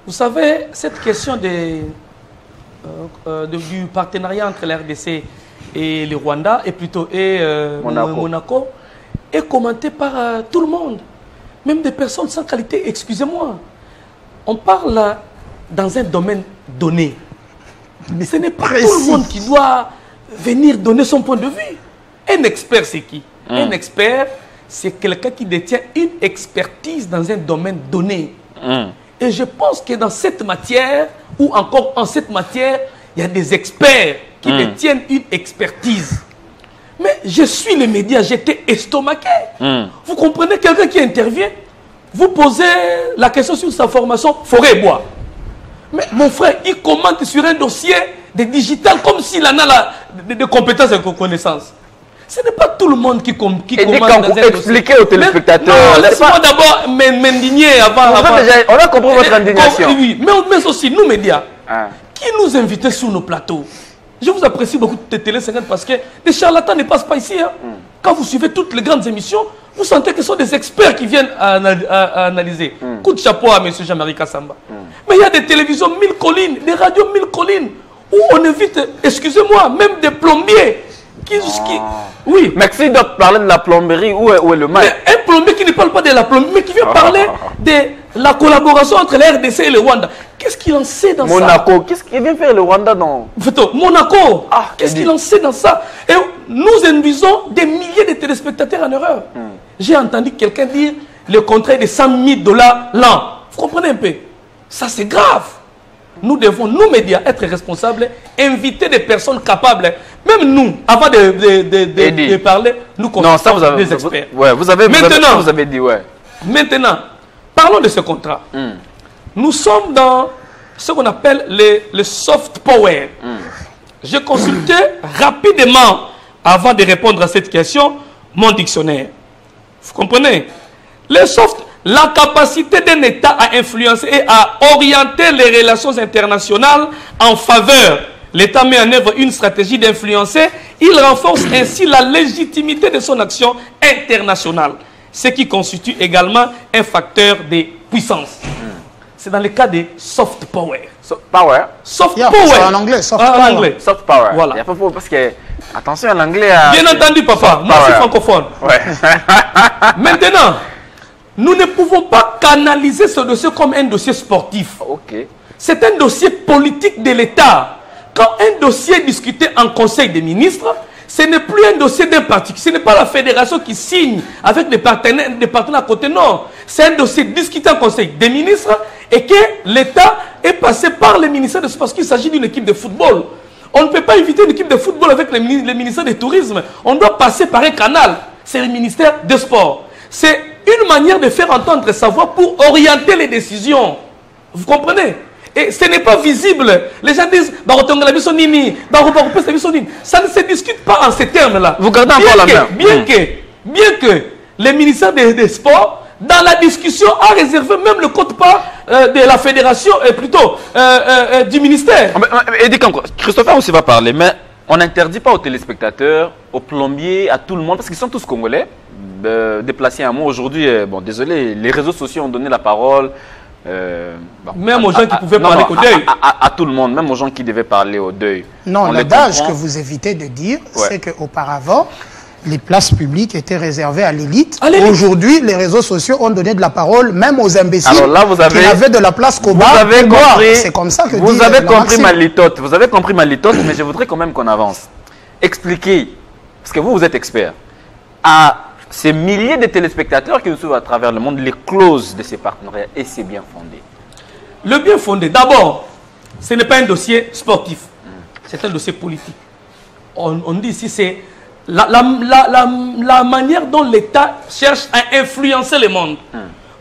Vous savez, cette question du partenariat entre la RDC et le Rwanda, Monaco, est commentée par tout le monde. Même des personnes sans qualité, excusez-moi. On parle dans un domaine donné. Mais ce n'est pas tout le monde qui doit venir donner son point de vue. Un expert, c'est qui? Un expert, c'est quelqu'un qui détient une expertise dans un domaine donné. Et je pense que dans cette matière, ou encore en cette matière, il y a des experts qui détiennent une expertise. Mais je suis le média, j'étais estomaqué. Vous comprenez, quelqu'un qui intervient, vous posez la question sur sa formation forêt et bois. Mais mon frère, il commente sur un dossier de digital comme s'il en a des compétences et de connaissances. Ce n'est pas tout le monde qui commente dans un expliquez aux téléspectateurs. Laissez-moi d'abord m'indigner avant. On a compris votre indignation. Oui, mais aussi, nous, médias, qui nous invitent sur nos plateaux. Je vous apprécie beaucoup de Télé 50 parce que les charlatans ne passent pas ici. Hein. Quand vous suivez toutes les grandes émissions, vous sentez que ce sont des experts qui viennent à analyser. Coup de chapeau à M. Jean-Marie Kassamba. Mais il y a des télévisions 1000 collines, des radios 1000 collines, où on évite, excusez-moi, même des plombiers. Oui. Maxime doit parler de la plomberie. Où est le mal? Un plombier qui ne parle pas de la plomberie, mais qui vient parler de la collaboration entre la RDC et le Rwanda. Qu'est-ce qu'il en sait dans Monaco, qu'est-ce qu'il vient faire le Rwanda dans Monaco, qu'est-ce qu'il en sait dans ça? Et nous induisons des milliers de téléspectateurs en erreur. J'ai entendu quelqu'un dire le contrat est de $100 000 l'an. Vous comprenez un peu? Ça, c'est grave. Nous devons, nous médias, être responsables, inviter des personnes capables. Même nous, avant de parler, nous consultons des experts. Vous avez dit, Maintenant, parlons de ce contrat. Nous sommes dans ce qu'on appelle le soft power. J'ai consulté rapidement, avant de répondre à cette question, mon dictionnaire. Vous comprenez? La capacité d'un État à influencer et à orienter les relations internationales en faveur. L'État met en œuvre une stratégie d'influencer. Il renforce ainsi la légitimité de son action internationale, ce qui constitue également un facteur de puissance. C'est dans le cas des soft power. Soft power? Soft power. En anglais, soft power. Soft power. Voilà. Il y a pas parce que, attention à l'anglais. Bien entendu, papa. Moi, je suis francophone. Maintenant, nous ne pouvons pas canaliser ce dossier comme un dossier sportif. C'est un dossier politique de l'État. Quand un dossier est discuté en Conseil des ministres, ce n'est plus un dossier d'un parti. Ce n'est pas la fédération qui signe avec des partenaires à côté. Non. C'est un dossier discuté en Conseil des ministres et que l'État est passé par le ministère de Sport parce qu'il s'agit d'une équipe de football. On ne peut pas éviter une équipe de football avec le ministère du Tourisme. On doit passer par un canal. C'est le ministère des Sports. C'est une manière de faire entendre sa voix pour orienter les décisions. Vous comprenez? Et ce n'est pas visible. Les gens disent ça ne se discute pas en ces termes-là. Vous gardez encore la main. Bien que le ministère des Sports, dans la discussion, a réservé même le code-part de la fédération, et plutôt du ministère. Christopher aussi va parler, mais on n'interdit pas aux téléspectateurs, aux plombiers, à tout le monde, parce qu'ils sont tous congolais, de déplacer un mot. Aujourd'hui, bon, désolé, les réseaux sociaux ont donné la parole. Même aux gens qui pouvaient parler au deuil. À tout le monde, même aux gens qui devaient parler au deuil. Non, l'adage que vous évitez de dire, c'est qu'auparavant, les places publiques étaient réservées à l'élite. Aujourd'hui, les réseaux sociaux ont donné de la parole même aux imbéciles. Alors là, vous avez, qui n'avaient de la place qu'au bas. C'est comme ça que vous avez compris ma litote. Vous avez compris ma litote, mais je voudrais quand même qu'on avance. Expliquez, parce que vous êtes expert, à ces milliers de téléspectateurs qui nous suivent à travers le monde, les clauses de ces partenariats, et c'est bien fondé. Le bien fondé, d'abord, ce n'est pas un dossier sportif, c'est un dossier politique. On dit ici, c'est la manière dont l'État cherche à influencer le monde.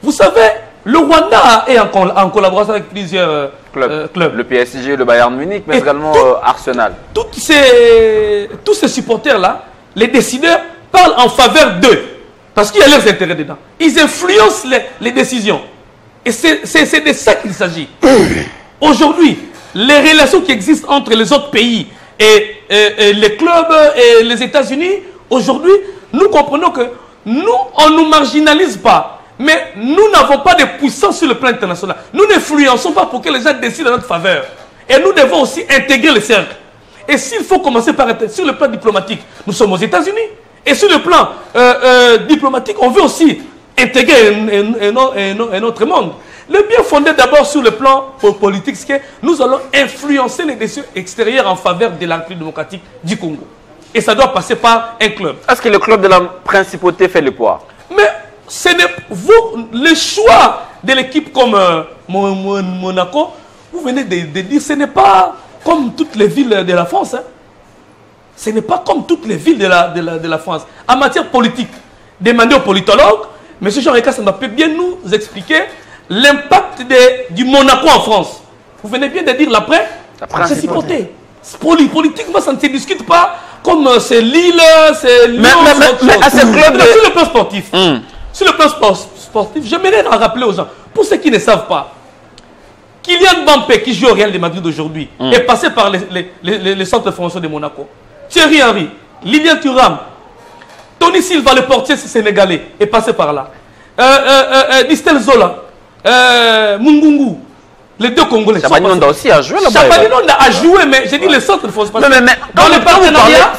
Vous savez, le Rwanda est en collaboration avec plusieurs clubs. Le PSG, le Bayern Munich, mais également Arsenal. Tous ces supporters-là, les décideurs parlent en faveur d'eux. Parce qu'il y a leurs intérêts dedans. Ils influencent les décisions. Et c'est de ça qu'il s'agit. Aujourd'hui, les relations qui existent entre les autres pays et les clubs et les États-Unis, aujourd'hui, nous comprenons que nous, on ne nous marginalise pas. Mais nous n'avons pas de puissance sur le plan international. Nous n'influençons pas pour que les gens décident en notre faveur. Et nous devons aussi intégrer le cercle. Et s'il faut commencer par être sur le plan diplomatique, nous sommes aux États-Unis. Et sur le plan diplomatique, on veut aussi intégrer un autre monde. Le bien fondé d'abord sur le plan politique, c'est que nous allons influencer les décisions extérieures en faveur de la République démocratique du Congo. Et ça doit passer par un club. Est-ce que le club de la principauté fait le poids? Mais ce n'est le choix de l'équipe comme Monaco, vous venez de dire, ce n'est pas comme toutes les villes de la France. Hein. Ce n'est pas comme toutes les villes de la France. En matière politique, demandez aux politologues, M. Jean-Réka Samba peut bien nous expliquer l'impact du Monaco en France. Vous venez bien de dire la principauté. Politiquement, ça ne se discute pas comme c'est Lille, c'est Lyon, mais sur le plan sportif. Sur le plan sportif, j'aimerais en rappeler aux gens, pour ceux qui ne savent pas, Kylian Mbappé, qui joue au Real de Madrid aujourd'hui, est passé par les centres de formation de Monaco. Thierry Henry, Lilian Thuram, Tony Silva, le portier sénégalais, est passé par là. Distel Zola, Mungungu, les deux Congolais. Chabaninonda aussi a joué là-bas. Chabaninonda a joué, mais j'ai dit les centres de formation. Dans les partenariats,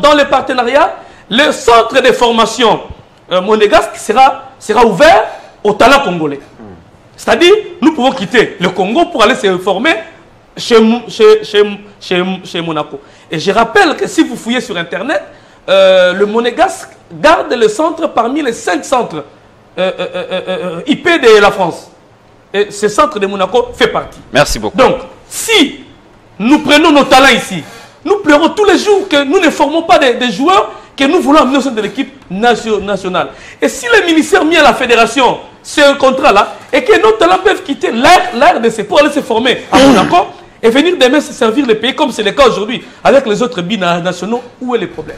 dans les partenariats, le centre de formation monégasque sera ouvert aux talents congolais. C'est-à-dire, nous pouvons quitter le Congo pour aller se former chez Monaco. Et je rappelle que si vous fouillez sur Internet, le monégasque garde le centre parmi les 5 centres IP de la France. Et ce centre de Monaco fait partie. Merci beaucoup. Donc, si nous prenons nos talents ici, nous pleurons tous les jours que nous ne formons pas des joueurs que nous voulons amener au sein de l'équipe nationale. Et si le ministère mis à la fédération c'est un contrat-là, et que nos talents peuvent quitter l'RDC pour aller se former à Monaco et venir demain se servir le pays comme c'est le cas aujourd'hui avec les autres binationaux, où est le problème?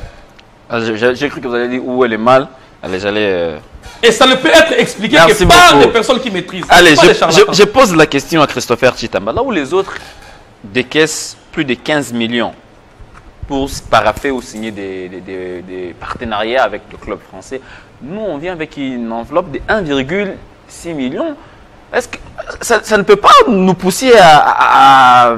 J'ai cru que vous allez dire où est le mal. Allez, Et ça ne peut être expliqué que par des personnes qui maîtrisent. Allez, je pose la question à Christopher Tshitamba. Là où les autres décaissent plus de 15 millions pour paraffer ou signer des partenariats avec le club français, nous, on vient avec une enveloppe de 1,6 million. Est-ce que ça ne peut pas nous pousser à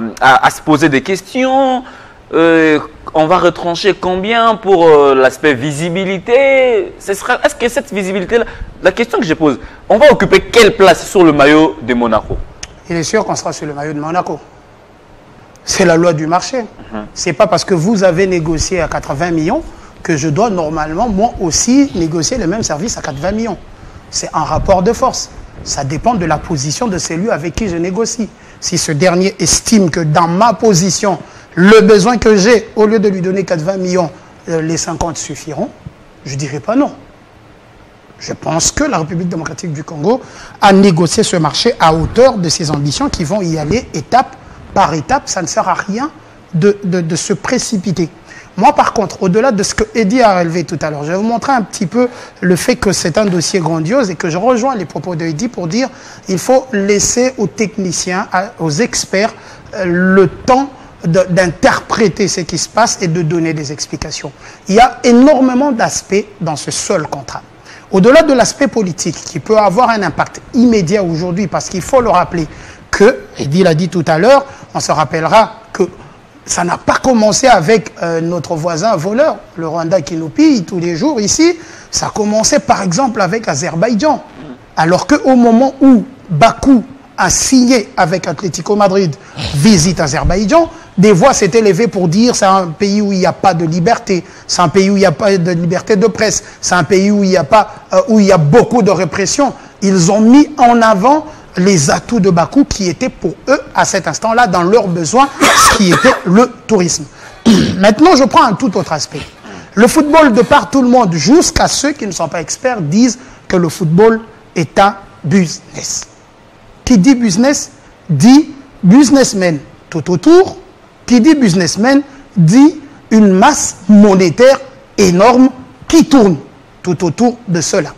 se poser des questions? On va retrancher combien pour l'aspect visibilité? Est-ce que cette visibilité, la question que je pose, on va occuper quelle place sur le maillot de Monaco? Il est sûr qu'on sera sur le maillot de Monaco. C'est la loi du marché. Ce n'est pas parce que vous avez négocié à 80 millions que je dois normalement, moi aussi, négocier le même service à 80 millions. C'est un rapport de force. Ça dépend de la position de celui avec qui je négocie. Si ce dernier estime que dans ma position, le besoin que j'ai, au lieu de lui donner 80 millions, les 50 suffiront, je ne dirai pas non. Je pense que la République démocratique du Congo a négocié ce marché à hauteur de ses ambitions qui vont y aller étape par étape. Ça ne sert à rien de se précipiter. Moi, par contre, au-delà de ce que Eddy a relevé tout à l'heure, je vais vous montrer un petit peu le fait que c'est un dossier grandiose et que je rejoins les propos de Eddy pour dire qu'il faut laisser aux techniciens, aux experts, le temps d'interpréter ce qui se passe et de donner des explications. Il y a énormément d'aspects dans ce seul contrat. Au-delà de l'aspect politique qui peut avoir un impact immédiat aujourd'hui, parce qu'il faut le rappeler que, Eddy l'a dit tout à l'heure, on se rappellera que ça n'a pas commencé avec notre voisin voleur, le Rwanda qui nous pille tous les jours ici. Ça a commencé par exemple avec Azerbaïdjan. Alors qu'au moment où Bakou a signé avec Atlético Madrid, visite Azerbaïdjan, des voix s'étaient levées pour dire c'est un pays où il n'y a pas de liberté, c'est un pays où il n'y a pas de liberté de presse, c'est un pays où il y a beaucoup de répression. Ils ont mis en avant les atouts de Bakou qui étaient pour eux, à cet instant-là, dans leurs besoins, ce qui était le tourisme. Maintenant, je prends un tout autre aspect. Le football, de par tout le monde, jusqu'à ceux qui ne sont pas experts, disent que le football est un business. Qui dit business, dit businessman tout autour. Qui dit businessman, dit une masse monétaire énorme qui tourne tout autour de cela.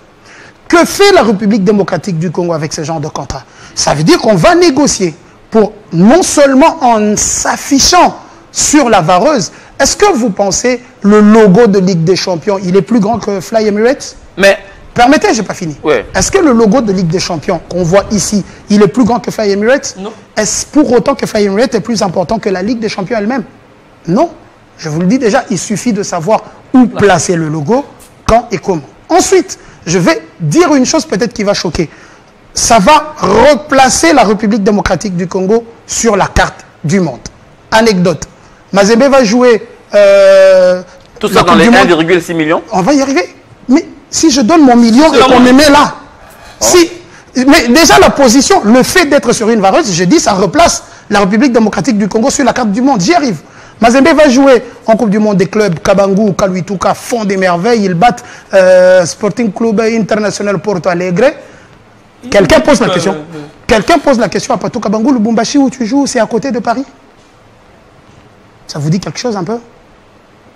Que fait la République démocratique du Congo avec ce genre de contrat? Ça veut dire qu'on va négocier pour, non seulement en s'affichant sur la vareuse, est-ce que vous pensez le logo de Ligue des Champions, il est plus grand que Fly Emirates? Mais permettez, je n'ai pas fini. Ouais. Est-ce que le logo de Ligue des Champions qu'on voit ici, il est plus grand que Fly Emirates? Non. Est-ce pour autant que Fly Emirates est plus important que la Ligue des Champions elle-même? Non. Je vous le dis déjà, il suffit de savoir où placer le logo, quand et comment. Ensuite, je vais dire une chose peut-être qui va choquer. Ça va replacer la République démocratique du Congo sur la carte du monde. Anecdote. Mazembe va jouer... tout ça dans les 1,6 millions. On va y arriver. Mais si je donne mon million et qu'on me met là, si, mais déjà la position, le fait d'être sur une vareuse, je dis, ça replace la République démocratique du Congo sur la carte du monde. J'y arrive. Mazembe va jouer en Coupe du Monde des clubs. Kabangu, Kaluituka font des merveilles. Ils battent Sporting Club International Porto Alegre. Quelqu'un pose la question. Quelqu'un pose la question à Pato Kabangu, Lubumbashi où tu joues, c'est à côté de Paris. Ça vous dit quelque chose un peu?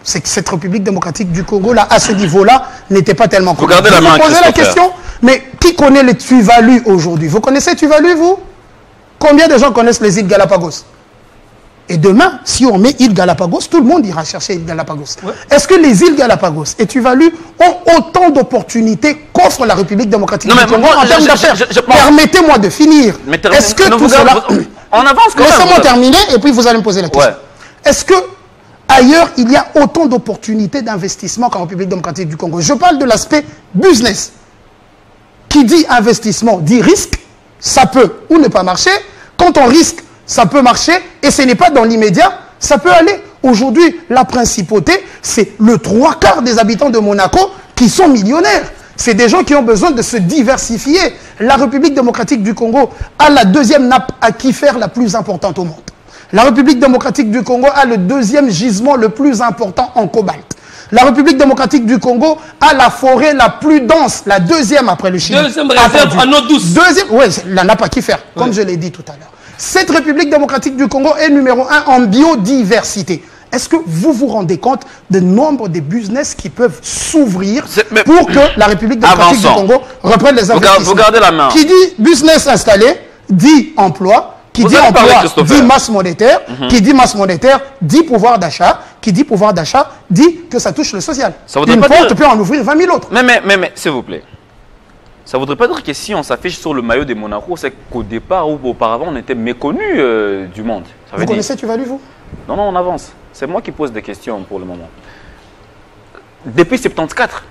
C'est que cette République démocratique du Congo, là, à ce niveau-là, n'était pas tellement connue. Regardez la main, vous posez la question, mais qui connaît les Tuvalu aujourd'hui? Vous connaissez Tuvalu, vous? Combien de gens connaissent les îles Galapagos? Et demain, si on met îles Galapagos, tout le monde ira chercher îles Galapagos. Ouais. Est-ce que les îles Galapagos et Tuvalu ont autant d'opportunités qu'offre la République démocratique du Congo en termes d'affaires? Permettez-moi de finir. Est-ce que tout cela... On avance quand même. Laissez-moi terminer et puis vous allez me poser la question. Ouais. Est-ce que ailleurs, il y a autant d'opportunités d'investissement qu'en République démocratique du Congo? Je parle de l'aspect business. Qui dit investissement dit risque. Ça peut ou ne pas marcher. Quand on risque, ça peut marcher et ce n'est pas dans l'immédiat, ça peut aller. Aujourd'hui, la principauté, c'est le 3/4 des habitants de Monaco qui sont millionnaires. C'est des gens qui ont besoin de se diversifier. La République démocratique du Congo a la deuxième nappe aquifère la plus importante au monde. La République démocratique du Congo a le deuxième gisement le plus important en cobalt. La République démocratique du Congo a la forêt la plus dense, la deuxième après le Chili. Deuxième réserve en eau douce. Deuxième, oui, la nappe aquifère, comme je l'ai dit tout à l'heure. Cette République démocratique du Congo est numéro 1 en biodiversité. Est-ce que vous vous rendez compte du nombre de business qui peuvent s'ouvrir pour que la République démocratique du Congo reprenne les investissements? Vous gardez la main. Qui dit business installé, dit emploi. Qui dit emploi, dit masse monétaire. Qui dit masse monétaire, dit pouvoir d'achat. Qui dit pouvoir d'achat, dit que ça touche le social. Ça voudrait pas dire... tu peux en ouvrir 20 000 autres. Mais s'il vous plaît. Ça ne voudrait pas dire que si on s'affiche sur le maillot des Monaco, c'est qu'au départ ou auparavant, on était méconnu du monde. Ça veut vous connaissez Tuvalu, vous? Non, on avance. C'est moi qui pose des questions pour le moment. Depuis 1974,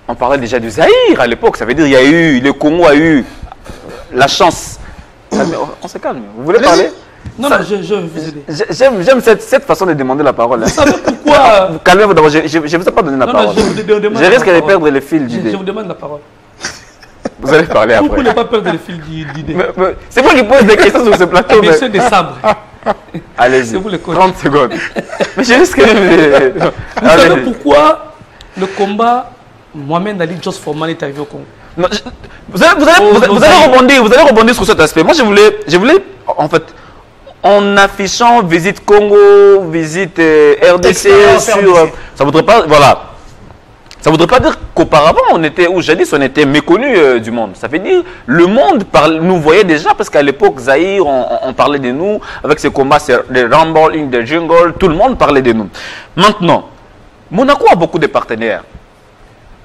on parlait déjà du Zaïre à l'époque. Ça veut dire qu'il le Congo a eu la chance. On se calme. Vous voulez parler? Non, je vais vous aider. J'aime cette façon de demander la parole. Vous savez pourquoi? Calmez-vous d'abord, je ne vous ai pas donné la parole. Je risque de perdre le fil d'idée. Je vous demande la parole. Vous allez parler après. Vous ne pas perdre le fil d'idée. C'est moi qui pose des questions sur ce plateau. Monsieur des sabres. Allez-y, 30 secondes. Mais je risque de... Vous savez pourquoi le combat Mohamed Ali Just for Man est arrivé au Congo? Non, vous allez rebondir sur cet aspect. Moi, je voulais, en fait, en affichant visite Congo, visite RDC, ça voudrait pas, voilà. Ça voudrait pas dire qu'auparavant, on était, ou jadis, on était méconnu du monde. Ça veut dire, le monde nous voyait déjà, parce qu'à l'époque, Zaïre, on parlait de nous, avec ces combats, les Rumble, in the Jungle, tout le monde parlait de nous. Maintenant, Monaco a beaucoup de partenaires.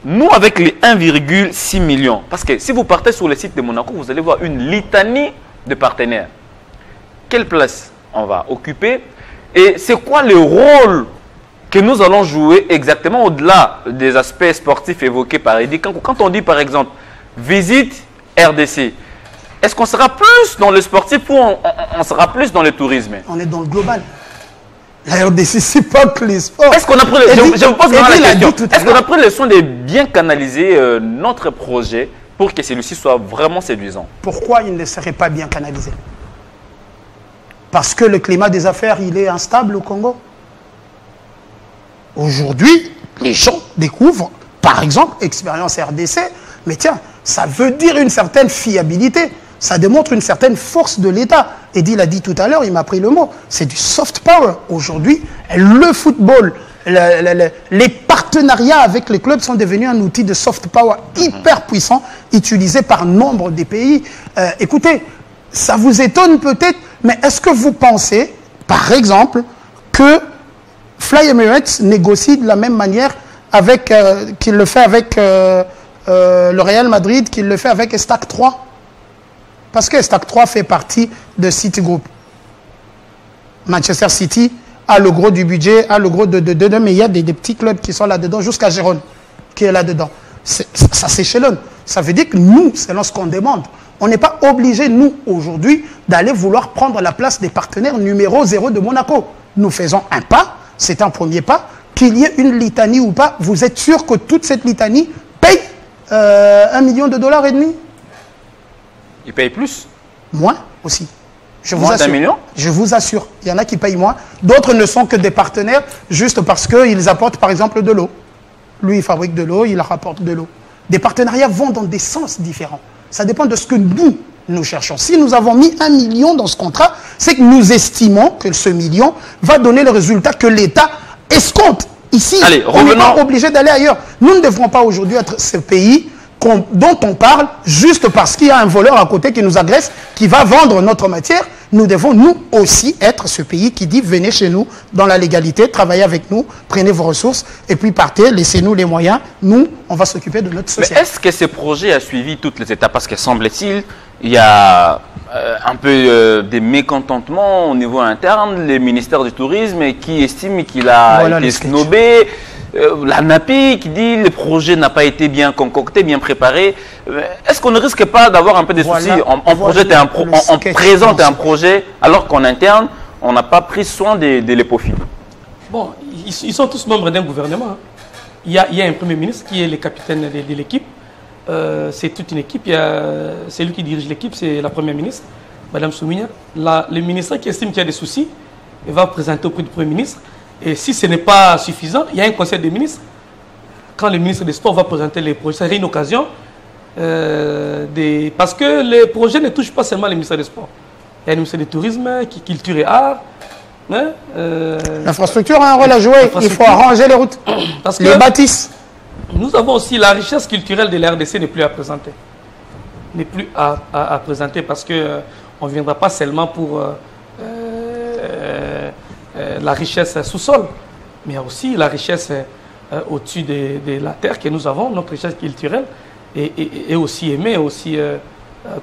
Nous, avec les 1,6 million, parce que si vous partez sur le site de Monaco, vous allez voir une litanie de partenaires. Quelle place on va occuper? Et c'est quoi le rôle que nous allons jouer exactement au-delà des aspects sportifs évoqués par Eddy? Quand on dit par exemple visite RDC, est-ce qu'on sera plus dans le sportif ou on sera plus dans le tourisme? On est dans le global. La RDC, c'est pas que les sports. Est-ce qu'on a pris le, je vous pose la question. Est-ce qu'on a pris le soin de bien canaliser notre projet pour que celui-ci soit vraiment séduisant? Pourquoi il ne serait pas bien canalisé? Parce que le climat des affaires, il est instable au Congo. Aujourd'hui, les gens découvrent, par exemple, expérience RDC, mais tiens, ça veut dire une certaine fiabilité. Ça démontre une certaine force de l'État. Eddy l'a dit tout à l'heure, il m'a pris le mot. C'est du soft power. Aujourd'hui, le football, les partenariats avec les clubs sont devenus un outil de soft power hyper puissant, utilisé par nombre des pays. Écoutez, ça vous étonne peut-être, mais est-ce que vous pensez, par exemple, que Fly Emirates négocie de la même manière qu'il le fait avec le Real Madrid, qu'il le fait avec Stack 3? Parce que Stack 3 fait partie de Citigroup. Manchester City a le gros du budget, a le gros de mais il y a des petits clubs qui sont là-dedans, jusqu'à Gérone, qui est là-dedans. Ça s'échelonne. Ça veut dire que nous, selon ce qu'on demande, on n'est pas obligé, nous, aujourd'hui, d'aller vouloir prendre la place des partenaires numéro 0 de Monaco. Nous faisons un pas, c'est un premier pas. Qu'il y ait une litanie ou pas, vous êtes sûr que toute cette litanie paye $1 million et demi? Ils payent plus? Moins aussi. Je vous Moins assure. d'1 million? Je vous assure. Il y en a qui payent moins. D'autres ne sont que des partenaires juste parce qu'ils apportent par exemple de l'eau. Lui, il fabrique de l'eau, il rapporte de l'eau. Des partenariats vont dans des sens différents. Ça dépend de ce que nous cherchons. Si nous avons mis 1 million dans ce contrat, c'est que nous estimons que ce million va donner le résultat que l'État escompte. Ici, allez, on n'est pas obligé d'aller ailleurs. Nous ne devrons pas aujourd'hui être ce pays dont on parle juste parce qu'il y a un voleur à côté qui nous agresse, qui va vendre notre matière. Nous devons, nous aussi, être ce pays qui dit « Venez chez nous dans la légalité, travaillez avec nous, prenez vos ressources, et puis partez, laissez-nous les moyens. Nous, on va s'occuper de notre société. » Mais est-ce que ce projet a suivi toutes les étapes? Parce que semble-t-il, il y a un peu des mécontentements au niveau interne, les ministères du tourisme qui estiment qu'il a été snobé. La NAPI qui dit le projet n'a pas été bien concocté, bien préparé. Est-ce qu'on ne risque pas d'avoir un peu des soucis? On présente un projet alors qu'en interne, on n'a pas pris soin de les profils. Bon, ils sont tous membres d'un gouvernement. Hein. Il y a un premier ministre qui est le capitaine de l'équipe. C'est toute une équipe. C'est lui qui dirige l'équipe, c'est la première ministre, Mme Soumia. Le ministre qui estime qu'il y a des soucis, il va présenter auprès du premier ministre. Et si ce n'est pas suffisant, il y a un conseil des ministres. Quand le ministre des Sports va présenter les projets, c'est une occasion. Parce que les projets ne touchent pas seulement le ministère des Sports. Il y a le ministère du Tourisme, Culture et Arts. Hein, l'infrastructure a un rôle à jouer. Il faut arranger les routes, les bâtisses. Nous avons aussi la richesse culturelle de la RDC n'est plus à présenter. N'est plus à présenter parce qu'on ne viendra pas seulement pour... la richesse sous-sol, mais il y a aussi la richesse au-dessus de la terre que nous avons, notre richesse culturelle, et aussi aimée aussi,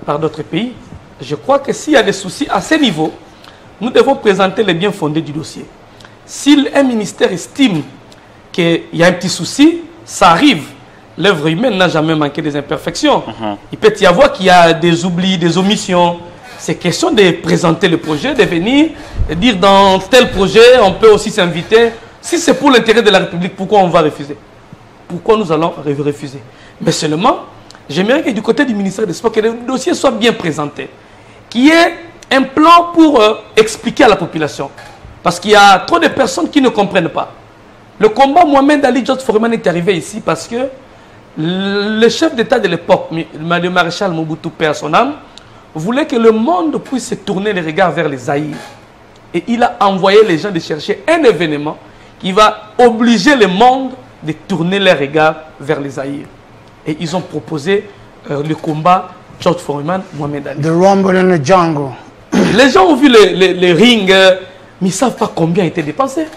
par d'autres pays. Je crois que s'il y a des soucis à ce niveau, nous devons présenter les bien fondés du dossier. Si un ministère estime qu'il y a un petit souci, ça arrive. L'œuvre humaine n'a jamais manqué des imperfections. Il peut y avoir qu'il y a des oublis, des omissions. C'est question de présenter le projet, de venir et dire dans tel projet, on peut aussi s'inviter. Si c'est pour l'intérêt de la République, pourquoi on va refuser? Pourquoi nous allons refuser? Mais seulement, j'aimerais que du côté du ministère des Sports, que le dossier soit bien présenté. Qu'il y ait un plan pour expliquer à la population. Parce qu'il y a trop de personnes qui ne comprennent pas. Le combat Mohamed Ali George Foreman est arrivé ici parce que le chef d'État de l'époque, le maréchal Mobutu, paix à son âme, voulait que le monde puisse se tourner les regards vers les Zaïre. Et il a envoyé les gens de chercher un événement qui va obliger le monde de tourner les regards vers les Zaïre. Et ils ont proposé le combat George Foreman, Mohamed Ali. The Rumble in the Jungle. Les gens ont vu les rings, mais ils ne savent pas combien a été dépensé.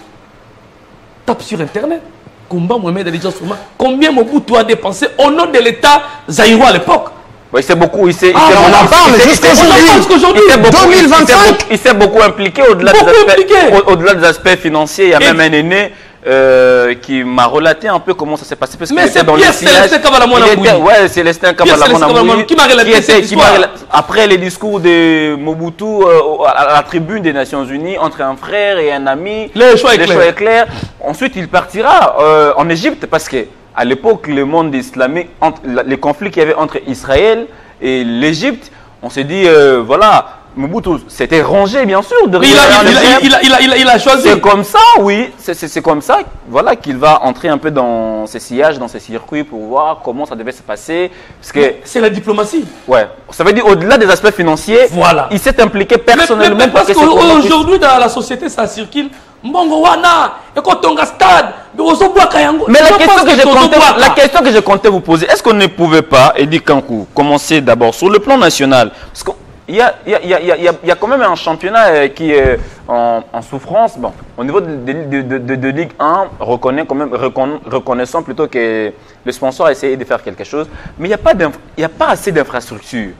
Tape sur Internet. Combat Mohamed Ali George Foreman. Combien Mobutu a dépensé au nom de l'État zaïrois à l'époque? Oui, c'est beaucoup. On en parle jusqu'aujourd'hui. 2025. Il s'est beaucoup impliqué au-delà des aspects financiers. Il y a même un aîné qui m'a relaté un peu comment ça s'est passé. Parce mais c'est Pierre Célestin Kabalamouna-Mboui. Oui, Célestin Kabalamouna-Mboui. Qui m'a relaté cette histoire. Après les discours de Mobutu à la tribune des Nations Unies, entre un frère et un ami, le choix est clair. Ensuite, il partira en Égypte parce que à l'époque, le monde islamique, les conflits qu'il y avait entre Israël et l'Égypte, on s'est dit, voilà, Mobutu s'était rangé, bien sûr. De il a choisi. C'est comme ça, oui. C'est comme ça, voilà, qu'il va entrer un peu dans ces sillages, dans ces circuits pour voir comment ça devait se passer. C'est la diplomatie. Ouais. Ça veut dire, au-delà des aspects financiers, voilà. Il s'est impliqué personnellement. Mais parce qu'aujourd'hui, dans la société, ça circule. Mbongo wana, stade. Mais la question que je comptais vous poser, est-ce qu'on ne pouvait pas, Edi Kankou, commencer d'abord sur le plan national? Parce qu'il y a quand même un championnat qui est en souffrance. Bon, au niveau de Ligue 1, reconnaissant plutôt que le sponsor a essayé de faire quelque chose, mais il n'y a pas assez d'infrastructures.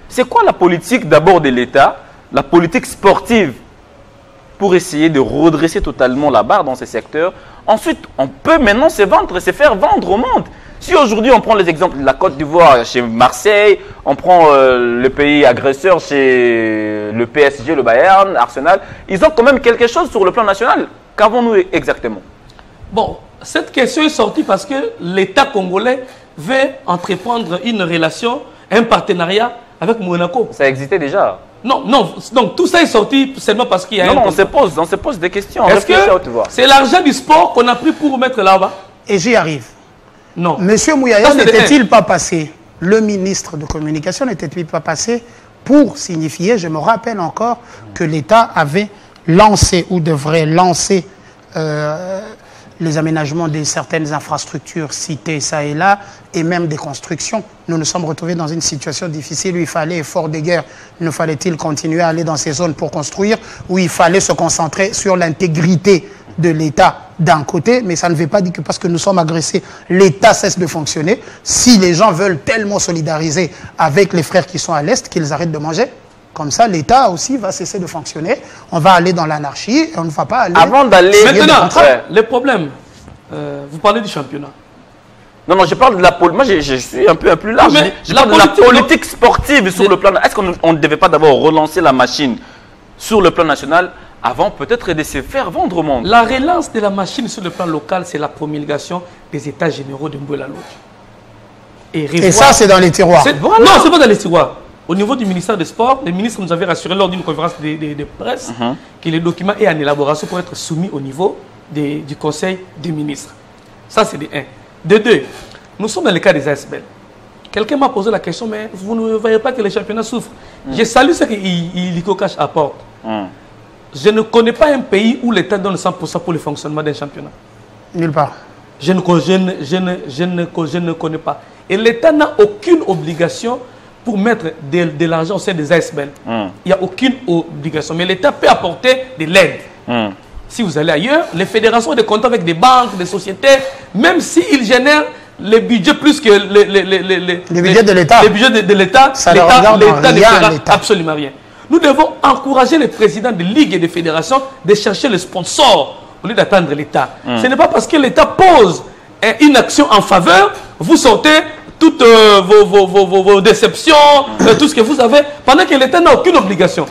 C'est quoi la politique d'abord de l'État, la politique sportive, pour essayer de redresser totalement la barre dans ces secteurs? Ensuite, on peut maintenant se faire vendre au monde. Si aujourd'hui on prend les exemples de la Côte d'Ivoire chez Marseille, on prend le pays agresseur chez le PSG, le Bayern, Arsenal, ils ont quand même quelque chose sur le plan national. Qu'avons-nous exactement? Bon, cette question est sortie parce que l'État congolais veut entreprendre une relation, un partenariat avec Monaco. Ça existait déjà. Non, donc tout ça est sorti seulement parce qu'il y a Non, on se pose des questions. Est-ce que c'est l'argent du sport qu'on a pris pour mettre là-bas? Et j'y arrive. Non. Monsieur Mouyaya n'était-il pas passé, le ministre de Communication n'était-il pas passé pour signifier, je me rappelle encore, que l'État avait lancé ou devrait lancer les aménagements de certaines infrastructures citées ça et là, et même des constructions. Nous nous sommes retrouvés dans une situation difficile où il fallait, effort de guerre, ne fallait-il continuer à aller dans ces zones pour construire, où il fallait se concentrer sur l'intégrité de l'État d'un côté, mais ça ne veut pas dire que parce que nous sommes agressés, l'État cesse de fonctionner. Si les gens veulent tellement solidariser avec les frères qui sont à l'Est, qu'ils arrêtent de manger, comme ça, l'État aussi va cesser de fonctionner. On va aller dans l'anarchie et on ne va pas aller... Avant d'aller... Maintenant, les problèmes, vous parlez du championnat. Non, je parle de la politique. Moi, je suis un peu plus large. Je parle de la politique sportive sur le plan... Est-ce qu'on ne devait pas d'abord relancer la machine sur le plan national avant peut-être de se faire vendre au monde? La relance de la machine sur le plan local, c'est la promulgation des états généraux de Mbouela Lodge. Et ça, c'est dans les tiroirs. Voilà. Non, c'est pas dans les tiroirs. Au niveau du ministère des Sports, le ministre nous avait rassuré lors d'une conférence de presse que le document est en élaboration pour être soumis au niveau du Conseil des ministres. Ça, c'est de 1. De 2, nous sommes dans le cas des ASBL. Quelqu'un m'a posé la question, mais vous ne voyez pas que les championnats souffrent. Je salue ce qu'Iliko Cash apporte. Je ne connais pas un pays où l'État donne 100% pour le fonctionnement d'un championnat. Nulle part. Je ne connais pas. Et l'État n'a aucune obligation pour mettre de l'argent au sein des ASBL. Il n'y a aucune obligation. Mais l'État peut apporter de l'aide. Si vous allez ailleurs, les fédérations ont des comptes avec des banques, des sociétés, même s'ils génèrent les budgets plus que les budgets de l'État. Les budgets de l'État, l'État ne fera absolument rien. Nous devons encourager les présidents de ligues et de fédérations de chercher les sponsors au lieu d'attendre l'État. Ce n'est pas parce que l'État pose une action en faveur, vous sortez toutes vos déceptions, tout ce que vous avez, pendant que l'État n'a aucune obligation.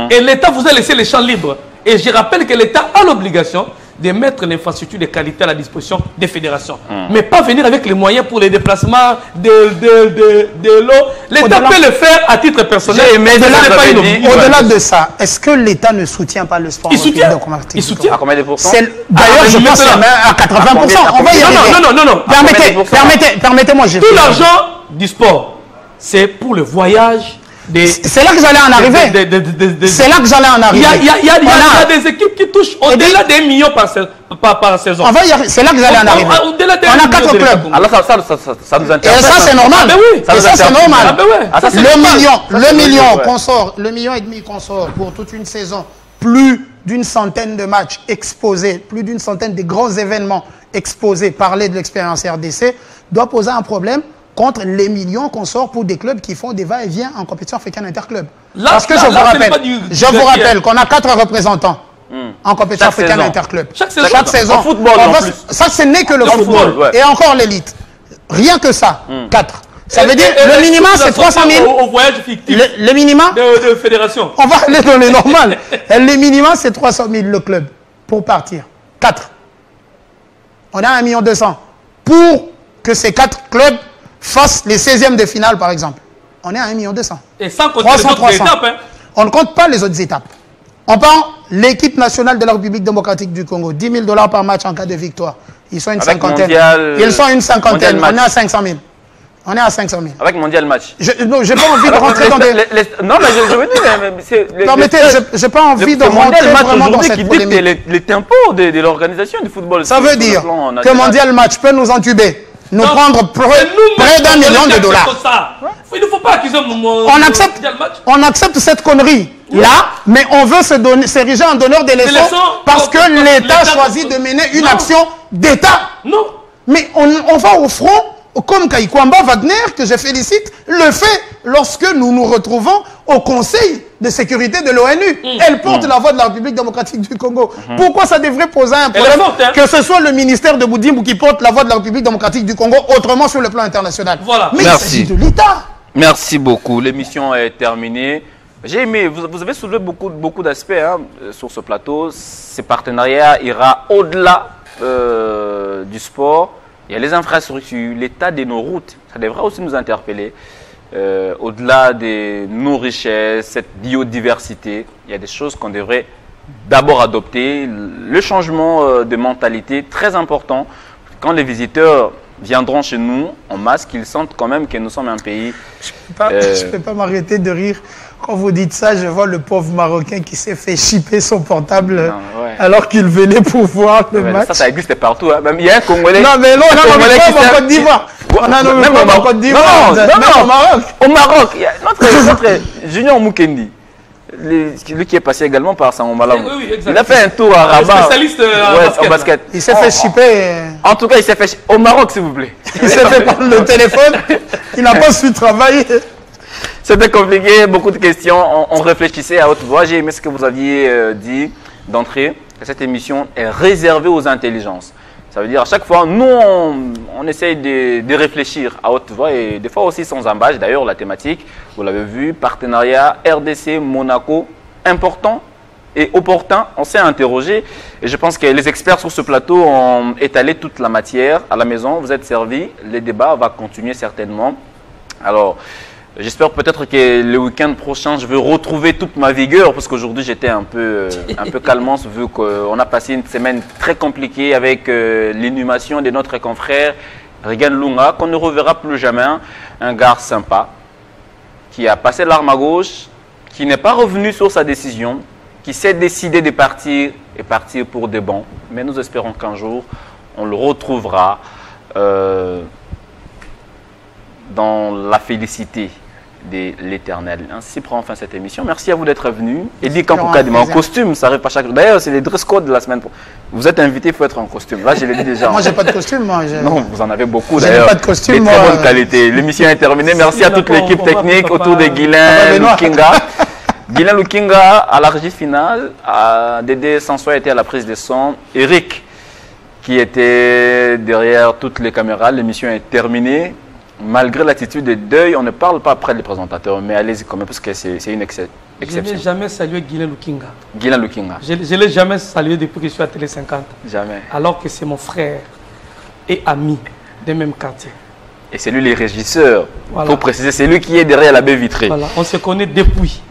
Et l'État vous a laissé les champs libres. Et je rappelle que l'État a l'obligation de mettre l'infrastructure de qualité à la disposition des fédérations. Mais pas venir avec les moyens pour les déplacements de l'eau. L'État peut le faire à titre personnel. Au-delà de ça, est-ce que l'État ne soutient pas le sport? Il soutient. Il soutient. À combien de pourcents? D'ailleurs, je pense à 80%. On va y arriver. Non. Permettez-moi. Tout l'argent du sport, c'est pour le voyage. C'est là que j'allais en arriver. C'est là que j'allais en arriver. Il y a des équipes qui touchent au-delà des millions par saison. C'est là que j'allais en arriver. On a 4 clubs. Alors ça nous intéresse. Et ça, c'est normal. Et ça, c'est normal. Le million et demi qu'on sort pour toute une saison, plus d'une centaine de matchs exposés, plus d'une centaine de grands événements exposés, parler de l'expérience RDC, doit poser un problème contre les millions qu'on sort pour des clubs qui font des va-et-vient en compétition africaine interclub. Parce que je vous rappelle qu'on a 4 représentants en compétition africaine interclub. Chaque saison. Football, ça, ce n'est que le football. Et encore l'élite. Rien que ça. 4. Ça veut dire le minimum, c'est 300 000. Au voyage fictif. Le minimum de fédération. On va aller dans les normales. Le minimum, c'est 300 000 le club pour partir. 4. On a 1 200 000. Pour que ces 4 clubs fassent les 16e de finale, par exemple. On est à 1 200 000. Et sans compter les autres étapes. On ne compte pas les autres étapes. On prend l'équipe nationale de la République démocratique du Congo, 10 000 $ par match en cas de victoire. Ils sont une cinquantaine. Ils sont une cinquantaine. On est à 500 000. On est à 500 000. Avec Mondial Match. Je n'ai pas envie de rentrer dans des... Non, mais je veux dire... Permettez, je n'ai pas envie de rentrer vraiment dans cette polémique. Les tempos de l'organisation du football. Ça veut dire que Mondial Match peut nous entuber, nous prendre près d'1 million de dollars. Il ne faut pas accuser on accepte cette connerie là, mais on veut s'ériger en donneur des leçons parce que l'État choisit de mener une action d'État. Non. Mais on va au front, comme Kaikwamba Wagner, que je félicite, le fait lorsque nous nous retrouvons au Conseil de sécurité de l'ONU. Elle porte la voix de la République démocratique du Congo. Pourquoi ça devrait poser un problème que ce soit le ministère de Boudimou qui porte la voix de la République démocratique du Congo, autrement sur le plan international? Voilà. Mais il s'agit de l'État. Merci beaucoup. L'émission est terminée. J'ai aimé, vous avez soulevé beaucoup d'aspects sur ce plateau. Ces partenariats ira au-delà du sport. Il y a les infrastructures, l'état de nos routes. Ça devrait aussi nous interpeller. Au-delà de nos richesses, cette biodiversité, il y a des choses qu'on devrait d'abord adopter. Le changement de mentalité, très important. Quand les visiteurs viendront chez nous en masse, qu'ils sentent quand même que nous sommes un pays... Je ne peux pas m'arrêter de rire. Quand vous dites ça, je vois le pauvre Marocain qui s'est fait chipper son portable alors qu'il venait pour voir le match. Ça existe partout. Hein. Même il y a un Congolais... Non, mais non, on a nos microbes en Côte d'Ivoire. On a nos microbes en Côte d'Ivoire. Non, au Maroc. Au Maroc, il y a notre Junior Moukendi. Lui qui est passé également par Sangomalam. Oui, il a fait un tour à Rabat. Spécialiste en basket. Il s'est fait chipper. En tout cas, il s'est fait au Maroc, s'il vous plaît. Il s'est fait prendre le téléphone. Il n'a pas su travailler. C'était compliqué, beaucoup de questions. On réfléchissait à haute voix. J'ai aimé ce que vous aviez dit d'entrée. Cette émission est réservée aux intelligences. Ça veut dire à chaque fois, nous, on essaye de réfléchir à haute voix et des fois aussi sans embâche. D'ailleurs, la thématique, vous l'avez vu, partenariat RDC-Monaco, important et opportun. On s'est interrogé et je pense que les experts sur ce plateau ont étalé toute la matière. À la maison, vous êtes servis. Les débats vont continuer certainement. Alors, j'espère peut-être que le week-end prochain, je vais retrouver toute ma vigueur parce qu'aujourd'hui, j'étais un peu calmance vu qu'on a passé une semaine très compliquée avec l'inhumation de notre confrère Regan Lunga, qu'on ne reverra plus jamais. Un gars sympa qui a passé l'arme à gauche, qui n'est pas revenu sur sa décision, qui s'est décidé de partir et partir pour des bons. Mais nous espérons qu'un jour, on le retrouvera dans la félicité de l'éternel. Ainsi prend enfin cette émission. Merci à vous d'être venu. Et dit quand en costume, ça arrive pas chaque jour. D'ailleurs, c'est les dress code de la semaine. Vous êtes invité, il faut être en costume. Là, je l'ai dit déjà. Moi, j'ai pas de costume. Moi, non, vous en avez beaucoup d'ailleurs. Pas de costume. De très bonne qualité. L'émission est terminée. Merci à toute l'équipe technique autour de Guylain Lukinga. Guylain Lukinga à la régie finale. Dédé Sansoy était à la prise de son. Eric qui était derrière toutes les caméras. L'émission est terminée. Malgré l'attitude de deuil, on ne parle pas après les présentateurs, mais allez-y quand même parce que c'est une exception. Je n'ai jamais salué Guylain Lukinga. Guylain Lukinga. Je ne l'ai jamais salué depuis que je suis à Télé 50. Jamais. Alors que c'est mon frère et ami des mêmes quartiers. Et c'est lui le régisseur. Voilà. Pour préciser, c'est lui qui est derrière la baie vitrée. Voilà, on se connaît depuis.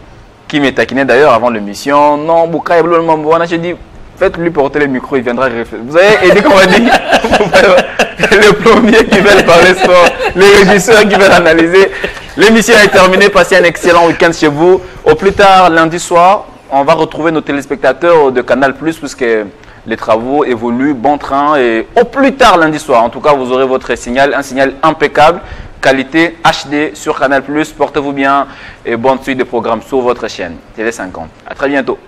Qui m'est taquiné d'ailleurs avant l'émission. Non, Bouka et Blonde, j'ai dit, faites-lui porter le micro, il viendra réfléchir. Vous avez aidé, comme on dit, le plombier qui veut parler sport, les régisseurs qui veulent analyser. L'émission est terminée. Passez un excellent week-end chez vous. Au plus tard, lundi soir, on va retrouver nos téléspectateurs de Canal+, puisque les travaux évoluent. Bon train. Et au plus tard, lundi soir, en tout cas, vous aurez votre signal, un signal impeccable, qualité HD sur Canal+. Portez-vous bien et bonne suite de programmes sur votre chaîne Télé 50. À très bientôt.